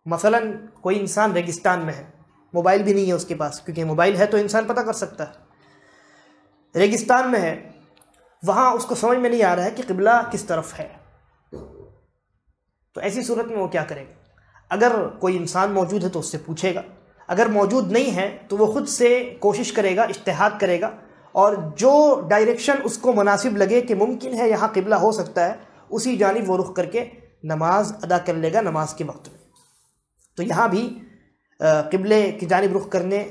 مثلا کوئی انسان ریگستان میں ہے، موبائل بھی نہیں ہے اس کے پاس، کیونکہ موبائل ہے تو انسان پتہ کر سکتا ہے. ریگستان میں ہے، وہاں اس کو سمجھ میں نہیں آ رہا ہے کہ قبلہ کس طرف ہے. تو ایسی صورت میں وہ کیا کرے گا؟ اگر کوئی انسان موجود ہے تو اس سے پوچھے گا، اگر موجود نہیں ہے تو وہ خود سے کوشش کرے گا، اجتہاد کرے گا، اور جو ڈائریکشن اس کو مناسب لگے کہ ممکن ہے یہاں قبلہ ہو سکتا ہے اسی جانب وہ رخ کر کے نماز ادا کر لے گا نماز کے وقت میں. تو یہاں بھی قبلے کی جانب رخ کرنے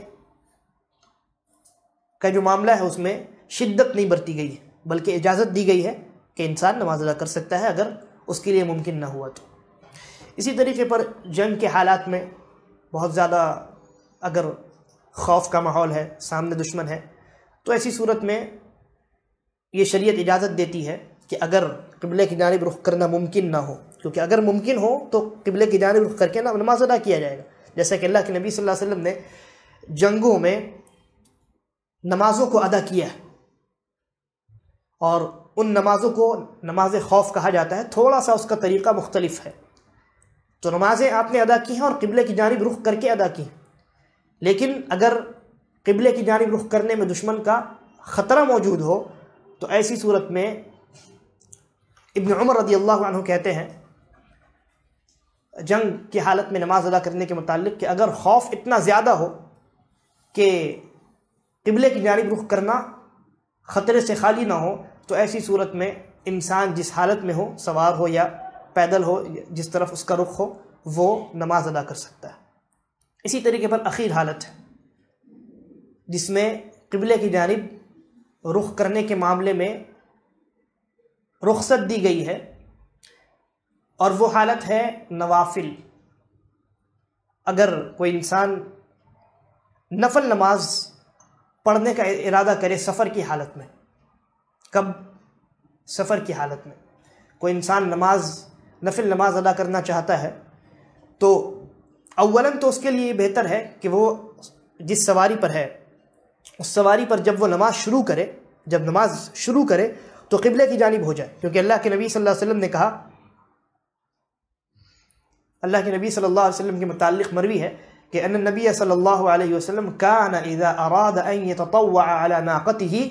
کا جو معاملہ ہے اس میں شدت نہیں برتی گئی ہے، بلکہ اجازت دی گئی ہے کہ انسان نماز ادا کر سکتا ہے اگر اس کے لیے ممکن نہ ہوا تو۔ اسی طریقے پر جنگ کے حالات میں بہت زیادہ اگر خوف کا ماحول ہے، سامنے دشمن ہے، تو ایسی صورت میں یہ شریعت اجازت دیتی ہے کہ اگر قبلے کی جانب رخ کرنا ممکن نہ ہو، کیونکہ اگر ممکن ہو تو قبلے کی جانب رخ کر کے نماز ادا کیا جائے گا، جیسا کہ اللہ کے نبی صلی اللہ علیہ وسلم نے جنگوں میں نمازوں کو ادا کیا ہے، اور ان نمازوں کو نماز خوف کہا جاتا ہے، تھوڑا سا اس کا طریقہ مختلف ہے۔ تو نمازیں آپ نے ادا کی ہیں اور قبلے کی جانب رخ کر کے ادا کی ہیں، لیکن اگر قبلے کی جانب رخ کرنے میں دشمن کا خطرہ موجود ہو تو ایسی صورت میں ابن عمر رضی اللہ عنہ کہتے ہیں جنگ کی حالت میں نماز ادا کرنے کے متعلق کہ اگر خوف اتنا زیادہ ہو کہ قبلے کی جانب رخ کرنا خطرے سے خالی نہ ہو تو ایسی صورت میں انسان جس حالت میں ہو، سوار ہو یا پیدل ہو، جس طرف اس کا رخ ہو، وہ نماز ادا کر سکتا ہے۔ اسی طریقے پر اخیر حالت ہے جس میں قبلے کی جانب رخ کرنے کے معاملے میں رخصت دی گئی ہے، اور وہ حالت ہے نوافل۔ اگر کوئی انسان نفل نماز پڑھنے کا ارادہ کرے سفر کی حالت میں، کب؟ سفر کی حالت میں کوئی انسان نفل نماز ادا کرنا چاہتا ہے تو اولاً تو اس کے لیے بہتر ہے کہ وہ جس سواری پر ہے اس سواری پر جب وہ نماز شروع کرے تو قبلے کی جانب ہو جائے، کیونکہ اللہ کے نبی صلی اللہ علیہ وسلم نے کہا، اللہ کے نبی صلی اللہ علیہ وسلم کے متعلق مروی ہے کہ ان النبی صلی اللہ علیہ وسلم کان اذا اراد ان يتطوع على ناقته،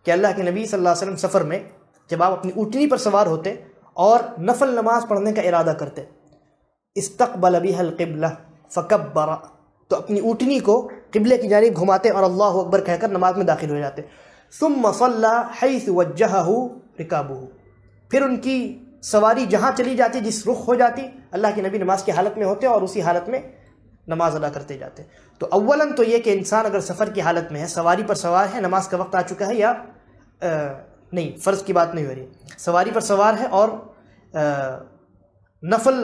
کہ اللہ کے نبی صلی اللہ علیہ وسلم سفر میں جب آپ اپنی اونٹنی پر سوار ہوتے اور نفل نماز پڑھنے کا ارادہ کرتے، استقبل بها القبلہ فکبر، تو اپنی اونٹنی کو قبلے کی جانب گھماتے اور اللہ اکبر کہہ کر نماز میں داخل ہو جاتے، ثم صلی حیث وجہہ رکابہ، پھر ان کی سواری جہاں چلی جاتی، جس رخ ہو جاتی، اللہ کے نبی نماز کی حالت میں ہوتے اور اسی حالت میں نماز ادا کرتے جاتے۔ تو اولاً تو یہ کہ انسان اگر سفر کی حالت میں ہے، سواری پر سوار ہے، نماز کا وقت آ چکا ہے یا نہیں، فرض کی بات نہیں ہو رہی، سواری پر سوار ہے اور نفل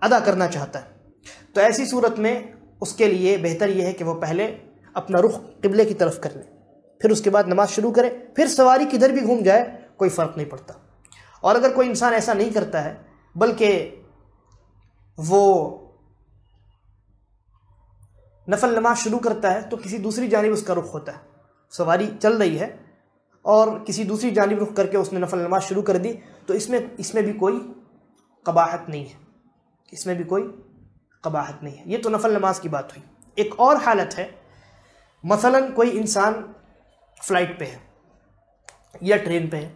ادا کرنا چاہتا ہے، تو ایسی صورت میں اس کے لیے بہتر یہ ہے کہ وہ پہلے اپنا رخ قبلے کی طرف کر لے، پھر اس کے بعد نماز شروع کرے، پھر سواری کدھر بھی گھوم جائے کوئی فرق نہیں پڑتا۔ اور اگر کوئی انسان ایسا نہیں کرتا ہے بلکہ وہ نفل نماز شروع کرتا ہے تو کسی دوسری جانب اس کا رخ ہوتا ہے، سواری چل رہی ہے اور کسی دوسری جانب رخ کر کے اس نے نفل نماز شروع کر دی، تو اس میں بھی کوئی قباحت نہیں ہے، اس میں بھی کوئی قباحت نہیں ہے۔ یہ تو نفل نماز کی بات ہوئی۔ ایک اور حالت ہے، مثلا کوئی انسان فلائٹ پہ ہے یا ٹرین پہ ہے،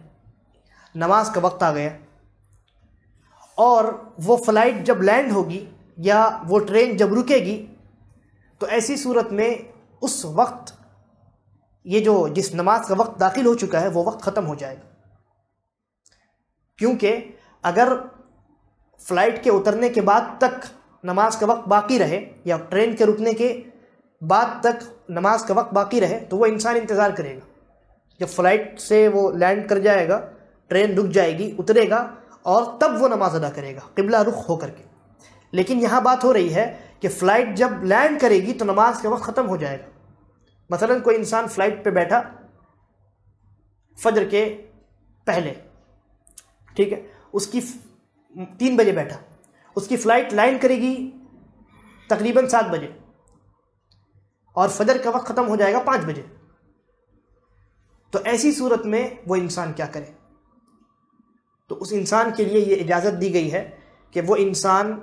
نماز کا وقت آ گیا اور وہ فلائٹ جب لینڈ ہوگی یا وہ ٹرین جب رکے گی تو ایسی صورت میں اس وقت یہ جو جس نماز کا وقت داخل ہو چکا ہے وہ وقت ختم ہو جائے گا، کیونکہ اگر فلائٹ کے اترنے کے بعد تک نماز کا وقت باقی رہے یا ٹرین کے رکنے کے بعد تک نماز کا وقت باقی رہے تو وہ انسان انتظار کرے گا، جب فلائٹ سے وہ لینڈ کر جائے گا، ٹرین رک جائے گی، اترے گا اور تب وہ نماز ادا کرے گا قبلہ رخ ہو کر کے۔ لیکن یہاں بات ہو رہی ہے کہ فلائٹ جب لینڈ کرے گی تو نماز کا وقت ختم ہو جائے گا۔ مثلا کوئی انسان فلائٹ پہ بیٹھا فجر کے پہلے، ٹھیک ہے، اس کی 3 بجے بیٹھا، اس کی فلائٹ لینڈ کرے گی تقریباً 7 بجے اور فجر کا وقت ختم ہو جائے گا 5 بجے، تو ایسی صورت میں وہ انسان کیا کرے؟ تو اس انسان کے لیے یہ اجازت دی گئی ہے کہ وہ انسان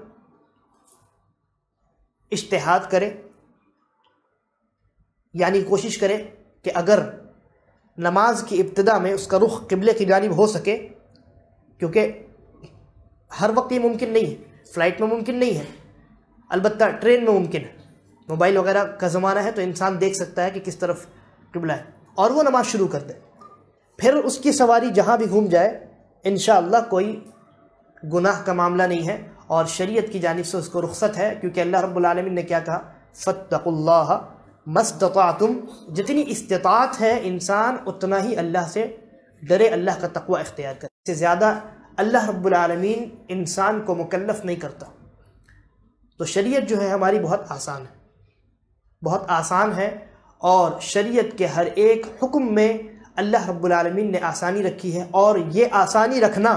اجتہاد کرے، یعنی کوشش کرے کہ اگر نماز کی ابتدا میں اس کا رخ قبلے کی جانب ہو سکے، کیونکہ ہر وقت یہ ممکن نہیں ہے، فلائٹ میں ممکن نہیں ہے، البتہ ٹرین میں ممکن ہے، موبائل وغیرہ کا زمانہ ہے تو انسان دیکھ سکتا ہے کہ کس طرف قبلہ ہے، اور وہ نماز شروع کر دے، پھر اس کی سواری جہاں بھی گھوم جائے انشاءاللہ کوئی گناہ کا معاملہ نہیں ہے، اور شریعت کی جانب سے اس کو رخصت ہے، کیونکہ اللہ رب العالمین نے کیا کہا؟ فاتقوا اللہ مستطعتم، جتنی استطاعت ہے انسان اتنا ہی اللہ سے ڈرے، اللہ کا تقوی اختیار کرے، اس سے زیادہ اللہ رب العالمین انسان کو مکلف نہیں کرتا۔ تو شریعت جو ہے ہماری بہت آسان ہے، بہت آسان ہے، اور شریعت کے ہر ایک حکم میں اللہ رب العالمین نے آسانی رکھی ہے، اور یہ آسانی رکھنا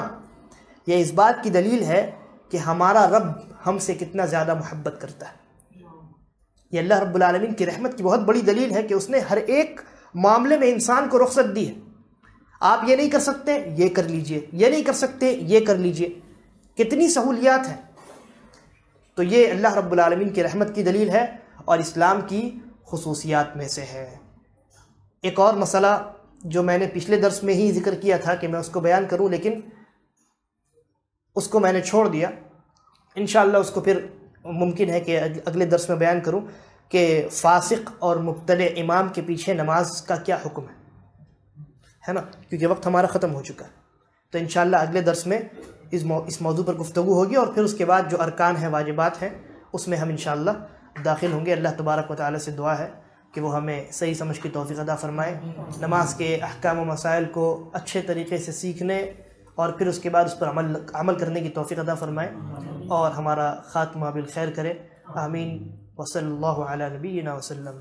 یہ اس بات کی دلیل ہے کہ ہمارا رب ہم سے کتنا زیادہ محبت کرتا ہے۔ یہ اللہ رب العالمین کی رحمت کی بہت بڑی دلیل ہے کہ اس نے ہر ایک معاملے میں انسان کو رخصت دی ہے۔ آپ یہ نہیں کر سکتے، یہ کر لیجئے، یہ نہیں کر سکتے، یہ کر لیجئے، کتنی سہولیات ہیں۔ تو یہ اللہ رب العالمین کی رحمت کی دلیل ہے اور اسلام کی خصوصیات میں سے ہے۔ ایک اور مسئلہ جو میں نے پچھلے درس میں ہی ذکر کیا تھا کہ میں اس کو بیان کروں، لیکن اس کو میں نے چھوڑ دیا، انشاءاللہ اس کو پھر ممکن ہے کہ اگلے درس میں بیان کروں کہ فاسق اور مبتدع امام کے پیچھے نماز کا کیا حکم ہے نا، کیونکہ وقت ہمارا ختم ہو چکا ہے۔ تو انشاءاللہ اگلے درس میں اس موضوع پر گفتگو ہوگی، اور پھر اس کے بعد جو ارکان ہیں، واجبات ہیں، اس میں ہم انشاءاللہ داخل ہوں گے۔ اللہ تبارک و تعالی سے دعا ہے کہ وہ ہمیں صحیح سمجھ کی توفیق عطا فرمائے، نماز کے احکام و مسائل کو اچھے طریقے سے سیکھنے اور پھر اس کے بعد اس پر عمل کرنے کی توفیق عطا فرمائے، اور ہمارا خاتمہ بالخیر کرے۔ آمین۔ وصلی اللہ علی نبینا وسلم۔